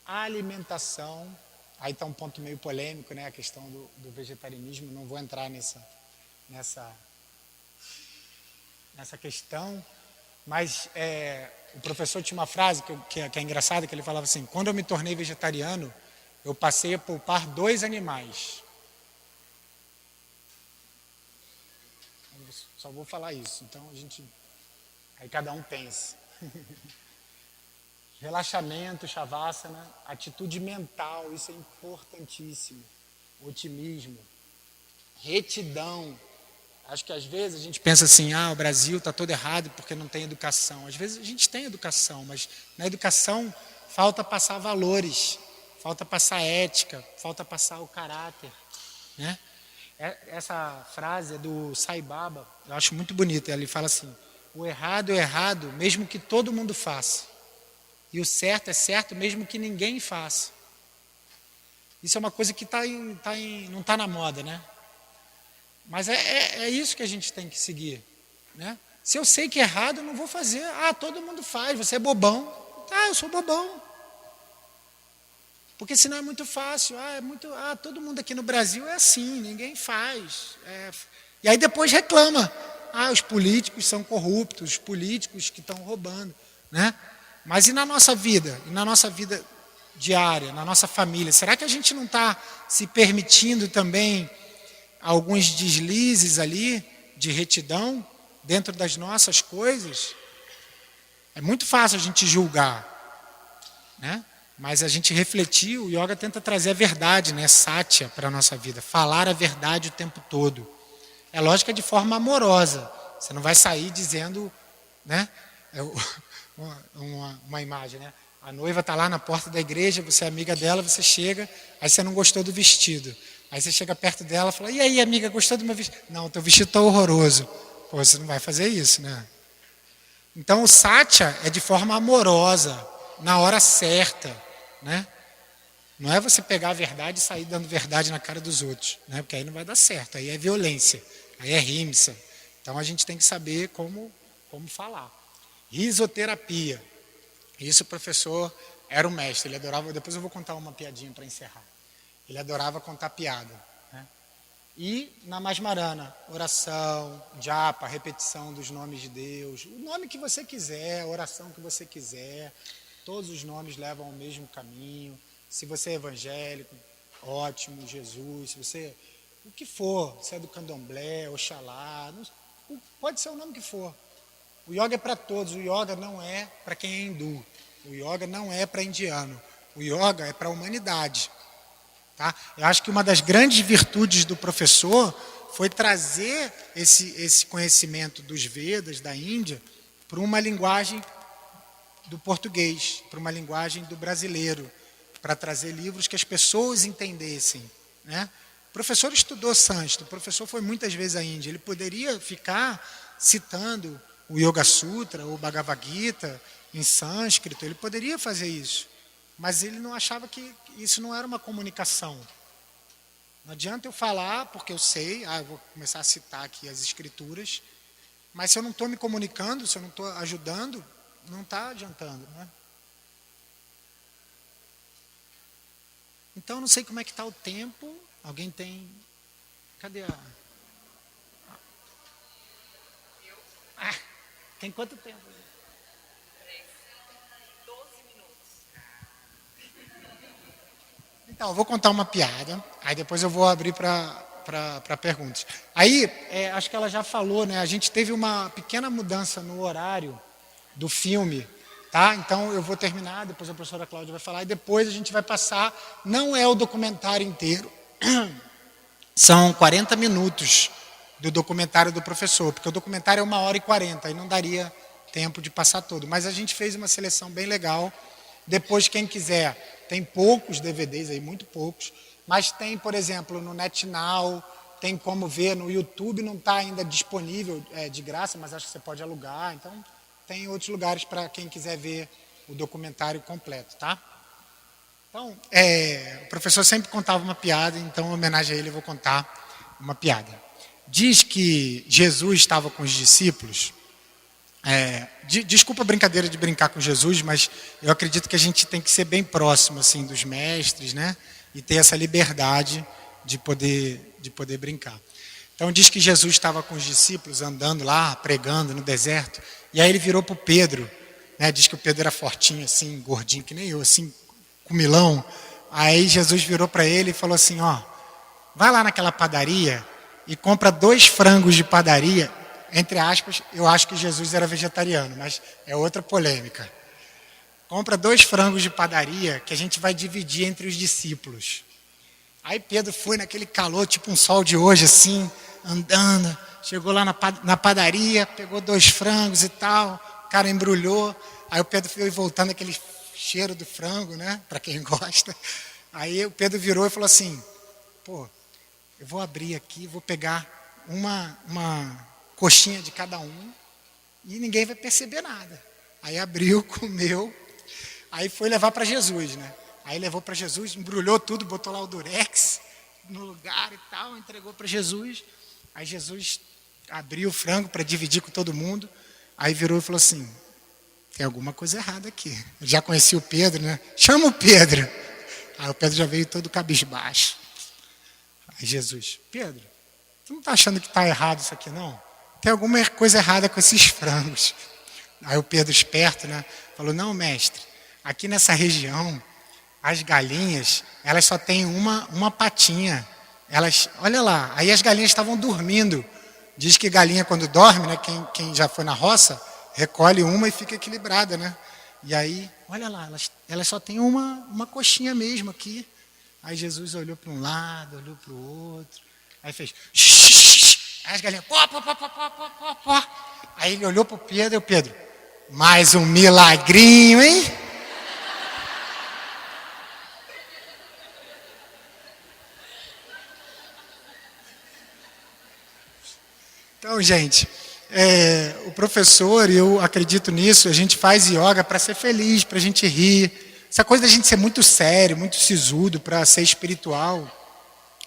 alimentação. Aí está um ponto meio polêmico, né? A questão do vegetarianismo. Não vou entrar nessa questão. Mas o professor tinha uma frase que é engraçada, que ele falava assim: quando eu me tornei vegetariano, eu passei a poupar 2 animais. Eu só vou falar isso. Então aí cada um pensa. Relaxamento, shavasana, atitude mental, isso é importantíssimo. Otimismo, retidão. Acho que às vezes a gente pensa assim, o Brasil está todo errado porque não tem educação. Às vezes a gente tem educação, mas na educação falta passar valores, falta passar ética, falta passar o caráter. Né? Essa frase é do Sai Baba, eu acho muito bonita. Ele fala assim: o errado é errado mesmo que todo mundo faça. E o certo é certo mesmo que ninguém faça. Isso é uma coisa que não está na moda, né? Mas é isso que a gente tem que seguir. Né? Se eu sei que é errado, eu não vou fazer. Todo mundo faz, você é bobão. Tá, eu sou bobão. Porque senão é muito fácil. Todo mundo aqui no Brasil é assim, ninguém faz. E aí depois reclama. Os políticos são corruptos, os políticos que estão roubando. Né? Mas e na nossa vida? E na nossa vida diária, na nossa família? Será que a gente não está se permitindo também alguns deslizes ali de retidão dentro das nossas coisas, é muito fácil a gente julgar, né? Mas a gente refletir, o yoga tenta trazer a verdade, né? Satya para a nossa vida, falar a verdade o tempo todo. É lógico que é de forma amorosa, você não vai sair dizendo, né? Uma imagem, né? A noiva está lá na porta da igreja, você é amiga dela, você chega, aí você não gostou do vestido. Aí você chega perto dela e fala, e aí, amiga, gostou do meu vestido? Não, teu vestido está horroroso. Pô, você não vai fazer isso, né? Então o satya é de forma amorosa, na hora certa, né? Não é você pegar a verdade e sair dando verdade na cara dos outros, né? Porque aí não vai dar certo, aí é violência, aí é rimsa. Então a gente tem que saber como falar. Risoterapia. Isso o professor era o mestre, ele adorava, depois eu vou contar uma piadinha para encerrar. Ele adorava contar piada, né? E na Masmarana, oração, japa, repetição dos nomes de Deus, o nome que você quiser, a oração que você quiser, todos os nomes levam ao mesmo caminho. Se você é evangélico, ótimo, Jesus, se você, o que for, se é do candomblé, Oxalá, pode ser o nome que for. O yoga é para todos, o yoga não é para quem é hindu, o yoga não é para indiano, o yoga é para a humanidade. Tá? Eu acho que uma das grandes virtudes do professor foi trazer esse conhecimento dos Vedas, da Índia, para uma linguagem do português, para uma linguagem do brasileiro, para trazer livros que as pessoas entendessem, né? O professor estudou sânscrito, o professor foi muitas vezes à Índia, ele poderia ficar citando o Yoga Sutra ou o Bhagavad Gita em sânscrito, ele poderia fazer isso, mas ele não achava que isso não era uma comunicação. Não adianta eu falar, porque eu sei, eu vou começar a citar aqui as escrituras, mas se eu não estou me comunicando, se eu não estou ajudando, não está adiantando, né? Então, eu não sei como é que está o tempo. Alguém tem... Cadê a... tem quanto tempo? 12 minutos. Então, eu vou contar uma piada, aí depois eu vou abrir para perguntas. Aí, acho que ela já falou, né? A gente teve uma pequena mudança no horário do filme, tá? Então eu vou terminar, depois a professora Cláudia vai falar, e depois a gente vai passar, não é o documentário inteiro, são 40 minutos do documentário do professor, porque o documentário é 1h40, aí não daria tempo de passar todo, mas a gente fez uma seleção bem legal. Depois, quem quiser, tem poucos DVDs aí, muito poucos, mas tem, por exemplo, no NetNow, tem como ver no YouTube, não está ainda disponível de graça, mas acho que você pode alugar, então tem outros lugares para quem quiser ver o documentário completo, tá? Então, o professor sempre contava uma piada, então, em homenagem a ele, eu vou contar uma piada. Diz que Jesus estava com os discípulos. Desculpa a brincadeira de brincar com Jesus, mas eu acredito que a gente tem que ser bem próximo assim, dos mestres, né? E ter essa liberdade de poder brincar. Então, diz que Jesus estava com os discípulos andando lá, pregando no deserto, e aí ele virou para o Pedro, né? Diz que o Pedro era fortinho, assim, gordinho, que nem eu, assim, comilão. Aí Jesus virou para ele e falou assim, vai lá naquela padaria e compra 2 frangos de padaria, entre aspas, eu acho que Jesus era vegetariano, mas é outra polêmica. Compra 2 frangos de padaria que a gente vai dividir entre os discípulos. Aí Pedro foi naquele calor, tipo um sol de hoje, assim, andando, chegou lá na padaria, pegou 2 frangos e tal, o cara embrulhou, aí o Pedro foi voltando aquele cheiro do frango, né, para quem gosta. Aí o Pedro virou e falou assim, eu vou abrir aqui, vou pegar uma coxinha de cada um e ninguém vai perceber nada. Aí abriu, comeu, aí foi levar para Jesus, né? Aí levou para Jesus, embrulhou tudo, botou lá o durex no lugar e tal, entregou para Jesus. Aí Jesus abriu o frango para dividir com todo mundo. Aí virou e falou assim, tem alguma coisa errada aqui. Eu já conheci o Pedro, né? Chama o Pedro. Aí o Pedro já veio todo cabisbaixo. Aí Jesus, Pedro, tu não está achando que está errado isso aqui, não? Tem alguma coisa errada com esses frangos. Aí o Pedro, esperto, né? Falou, não, mestre, aqui nessa região, as galinhas, elas só têm uma patinha. Olha lá, aí as galinhas estavam dormindo. Diz que galinha quando dorme, né, quem já foi na roça, recolhe uma e fica equilibrada, né? E aí, olha lá, elas só tem uma coxinha mesmo aqui. Aí Jesus olhou para um lado, olhou para o outro. Aí fez... Aí as galinhas... Pó, pó, pó, pó, pó, pó, pó. Aí ele olhou para o Pedro e o Pedro... Mais um milagrinho, hein? Então, gente, o professor, e eu acredito nisso, a gente faz yoga para ser feliz, para a gente rir. Essa coisa da gente ser muito sério, muito sisudo, para ser espiritual,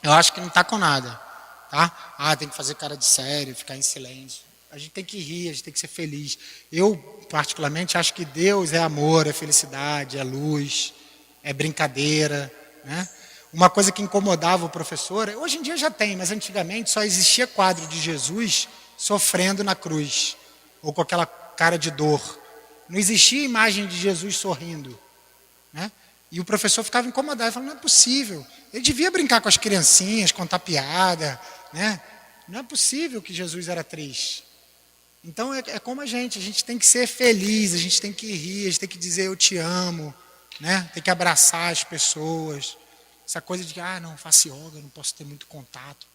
eu acho que não está com nada. Tá? Tem que fazer cara de sério, ficar em silêncio. A gente tem que rir, a gente tem que ser feliz. Eu, particularmente, acho que Deus é amor, é felicidade, é luz, é brincadeira, né? Uma coisa que incomodava o professor, hoje em dia já tem, mas antigamente só existia quadro de Jesus sofrendo na cruz, ou com aquela cara de dor. Não existia imagem de Jesus sorrindo, né? E o professor ficava incomodado, falando, não é possível. Ele devia brincar com as criancinhas, contar piada, né? Não é possível que Jesus era triste. Então é como a gente tem que ser feliz, a gente tem que rir, a gente tem que dizer eu te amo, né? Tem que abraçar as pessoas. Essa coisa de não faço yoga, não posso ter muito contato.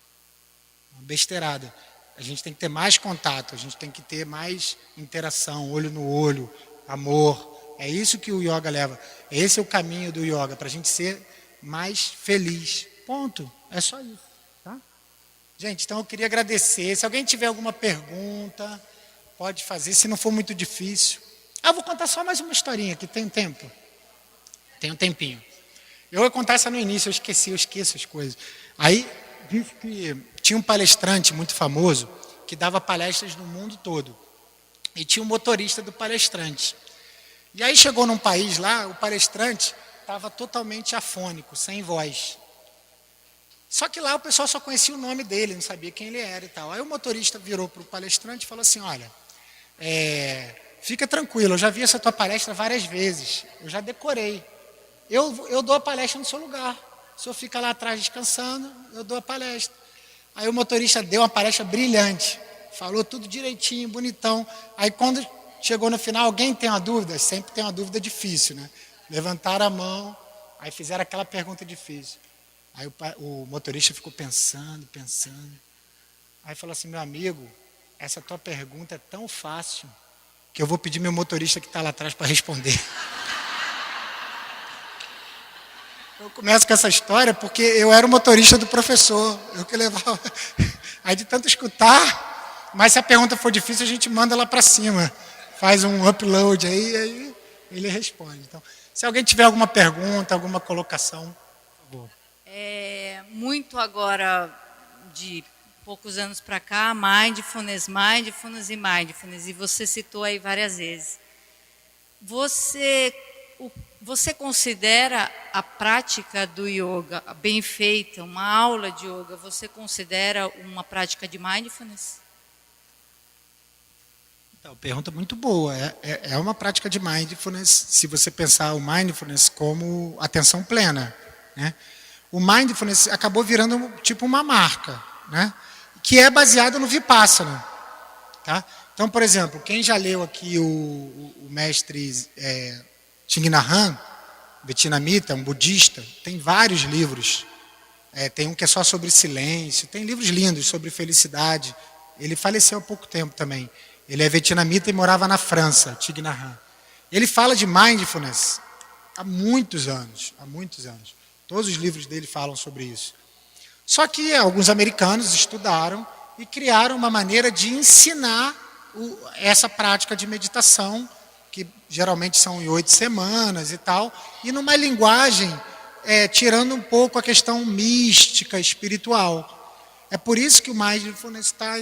Uma besteirada. A gente tem que ter mais contato, a gente tem que ter mais interação, olho no olho, amor. É isso que o yoga leva. Esse é o caminho do yoga, para a gente ser mais feliz. Ponto. É só isso. Tá? Gente, então eu queria agradecer. Se alguém tiver alguma pergunta, pode fazer, se não for muito difícil. Eu vou contar só mais uma historinha, que tem tempo. Tem um tempinho. Eu ia contar essa no início, eu esqueço as coisas. Aí, disse que tinha um palestrante muito famoso, que dava palestras no mundo todo. E tinha um motorista do palestrante. E aí chegou num país lá, o palestrante estava totalmente afônico, sem voz. Só que lá o pessoal só conhecia o nome dele, não sabia quem ele era e tal. Aí o motorista virou para o palestrante e falou assim, olha, fica tranquilo, eu já vi essa tua palestra várias vezes, eu já decorei. Eu dou a palestra no seu lugar. O senhor fica lá atrás descansando, eu dou a palestra. Aí o motorista deu uma palestra brilhante, falou tudo direitinho, bonitão. Aí quando chegou no final, alguém tem uma dúvida? Sempre tem uma dúvida difícil, né? Levantaram a mão, aí fizeram aquela pergunta difícil. Aí o motorista ficou pensando. Aí falou assim, meu amigo, essa tua pergunta é tão fácil que eu vou pedir meu motorista que está lá atrás para responder. Eu começo com essa história porque eu era o motorista do professor, eu que levava. Aí de tanto escutar, mas se a pergunta for difícil, a gente manda lá para cima, faz um upload aí ele responde. Então, se alguém tiver alguma pergunta, alguma colocação, por favor. Muito agora, de poucos anos para cá, mindfulness, e você citou aí várias vezes. Você considera a prática do yoga bem feita, uma aula de yoga, você considera uma prática de mindfulness? Então, pergunta muito boa. É uma prática de mindfulness, se você pensar o mindfulness como atenção plena, né? O mindfulness acabou virando tipo uma marca, né? Que é baseado no Vipassana. Tá? Então, por exemplo, quem já leu aqui o mestre Thich Nhat Hanh, vietnamita, um budista, tem vários livros. Tem um que é só sobre silêncio, tem livros lindos sobre felicidade. Ele faleceu há pouco tempo também. Ele é vietnamita e morava na França, Thich Nhat Hanh. Ele fala de mindfulness há muitos anos. Todos os livros dele falam sobre isso. Só que alguns americanos estudaram e criaram uma maneira de ensinar essa prática de meditação, que geralmente são em 8 semanas e tal, e numa linguagem tirando um pouco a questão mística, espiritual. É por isso que o mindfulness está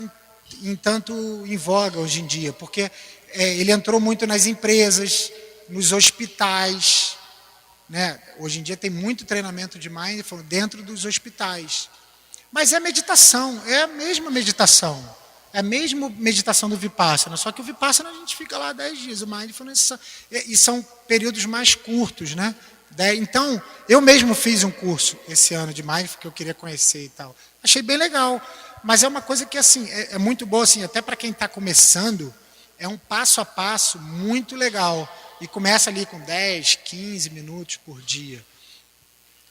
tanto em voga hoje em dia, porque ele entrou muito nas empresas, nos hospitais, né? Hoje em dia tem muito treinamento de mindfulness dentro dos hospitais. Mas é meditação, é a mesma meditação. É a mesma meditação do Vipassana, só que o Vipassana a gente fica lá 10 dias, o mindfulness e são períodos mais curtos, né? Então, eu mesmo fiz um curso esse ano de mindfulness que eu queria conhecer e tal. Achei bem legal. Mas é uma coisa que assim é muito boa, assim, até para quem está começando, é um passo a passo muito legal. E começa ali com 10, 15 minutos por dia.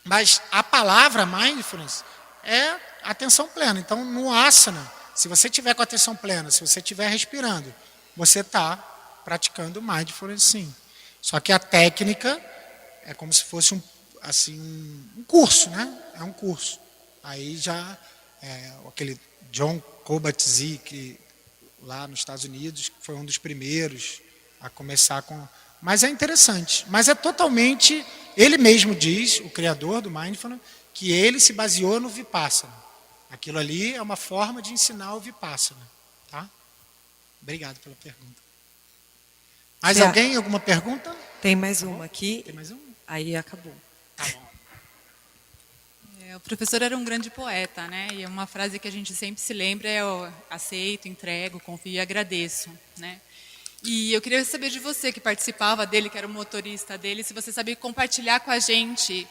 Mas a palavra mindfulness é atenção plena. Então, no asana, se você tiver com atenção plena, se você estiver respirando, você está praticando mindfulness, sim. Só que a técnica é como se fosse um curso, né? É um curso. Aí já aquele John Kabat-Zinn, que lá nos Estados Unidos foi um dos primeiros a começar com. Mas é interessante. Mas é totalmente. Ele mesmo diz, o criador do mindfulness, que ele se baseou no Vipassana. Aquilo ali é uma forma de ensinar o Vipassana. Tá? Obrigado pela pergunta. Mais alguém? Alguma pergunta? Tem mais uma aqui. Tem mais uma? Aí acabou. Tá bom. O professor era um grande poeta, né? E uma frase que a gente sempre se lembra é o aceito, entrego, confio e agradeço, né? E eu queria saber de você, que participava dele, que era o motorista dele, se você sabia compartilhar com a gente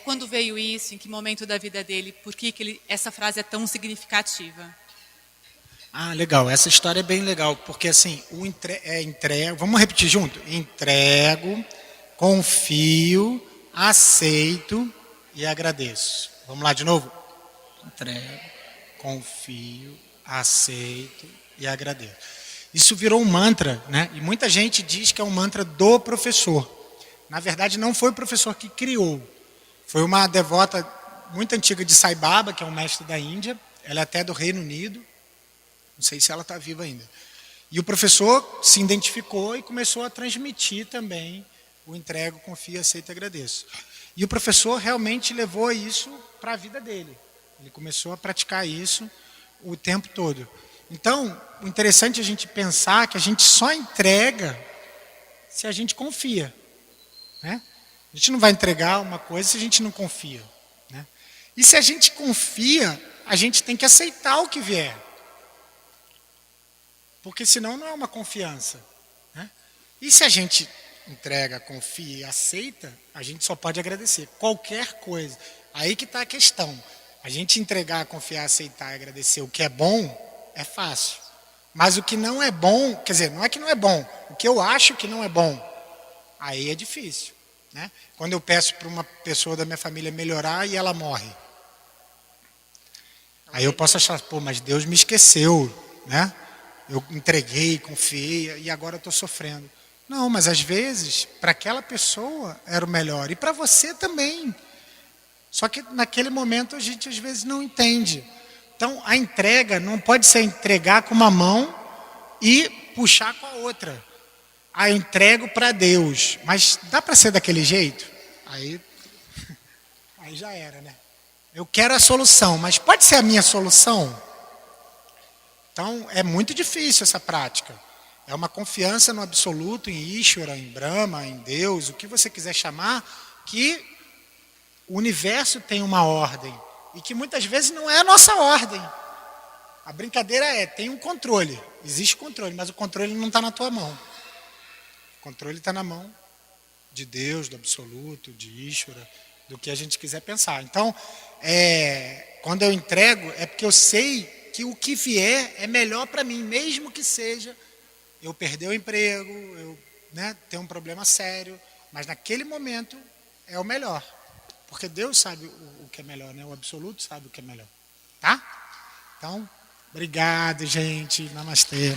quando veio isso, em que momento da vida dele, por que essa frase é tão significativa. Ah, legal. Essa história é bem legal, porque assim, entrego, vamos repetir junto? Entrego, confio, aceito e agradeço. Vamos lá de novo? Entrego, confio, aceito e agradeço. Isso virou um mantra, né? E muita gente diz que é um mantra do professor. Na verdade, não foi o professor que criou. Foi uma devota muito antiga de Sai Baba, que é um mestre da Índia. Ela é até do Reino Unido. Não sei se ela está viva ainda. E o professor se identificou e começou a transmitir também o entrego, confio, aceito e agradeço. E o professor realmente levou isso para a vida dele. Ele começou a praticar isso o tempo todo. Então, o interessante é a gente pensar que a gente só entrega se a gente confia. Né? A gente não vai entregar uma coisa se a gente não confia. Né? E se a gente confia, a gente tem que aceitar o que vier. Porque senão não é uma confiança. Né? E se a gente entrega, confia e aceita, a gente só pode agradecer. Qualquer coisa. Aí que está a questão. A gente entregar, confiar, aceitar e agradecer o que é bom, é fácil. Mas o que não é bom, quer dizer, não é que não é bom, o que eu acho que não é bom, aí é difícil. Né? Quando eu peço para uma pessoa da minha família melhorar e ela morre. Aí eu posso achar, pô, mas Deus me esqueceu, né? Eu entreguei, confiei e agora eu estou sofrendo. Não, mas às vezes, para aquela pessoa era o melhor. E para você também. Só que naquele momento a gente às vezes não entende. Então a entrega não pode ser entregar com uma mão e puxar com a outra. Ah, eu entrego para Deus. Mas dá para ser daquele jeito? Aí já era, né? Eu quero a solução, mas pode ser a minha solução? Então, é muito difícil essa prática. É uma confiança no absoluto, em Ishvara, em Brahma, em Deus, o que você quiser chamar, que o universo tem uma ordem. E que muitas vezes não é a nossa ordem. A brincadeira tem um controle. Existe controle, mas o controle não está na tua mão. O controle está na mão de Deus, do absoluto, de Ishvara, do que a gente quiser pensar. Então, quando eu entrego, é porque eu sei que o que vier é melhor para mim, mesmo que seja eu perder o emprego, eu ter um problema sério, mas naquele momento é o melhor. Porque Deus sabe o que é melhor, né? O absoluto sabe o que é melhor. Tá? Então, obrigado, gente. Namastê.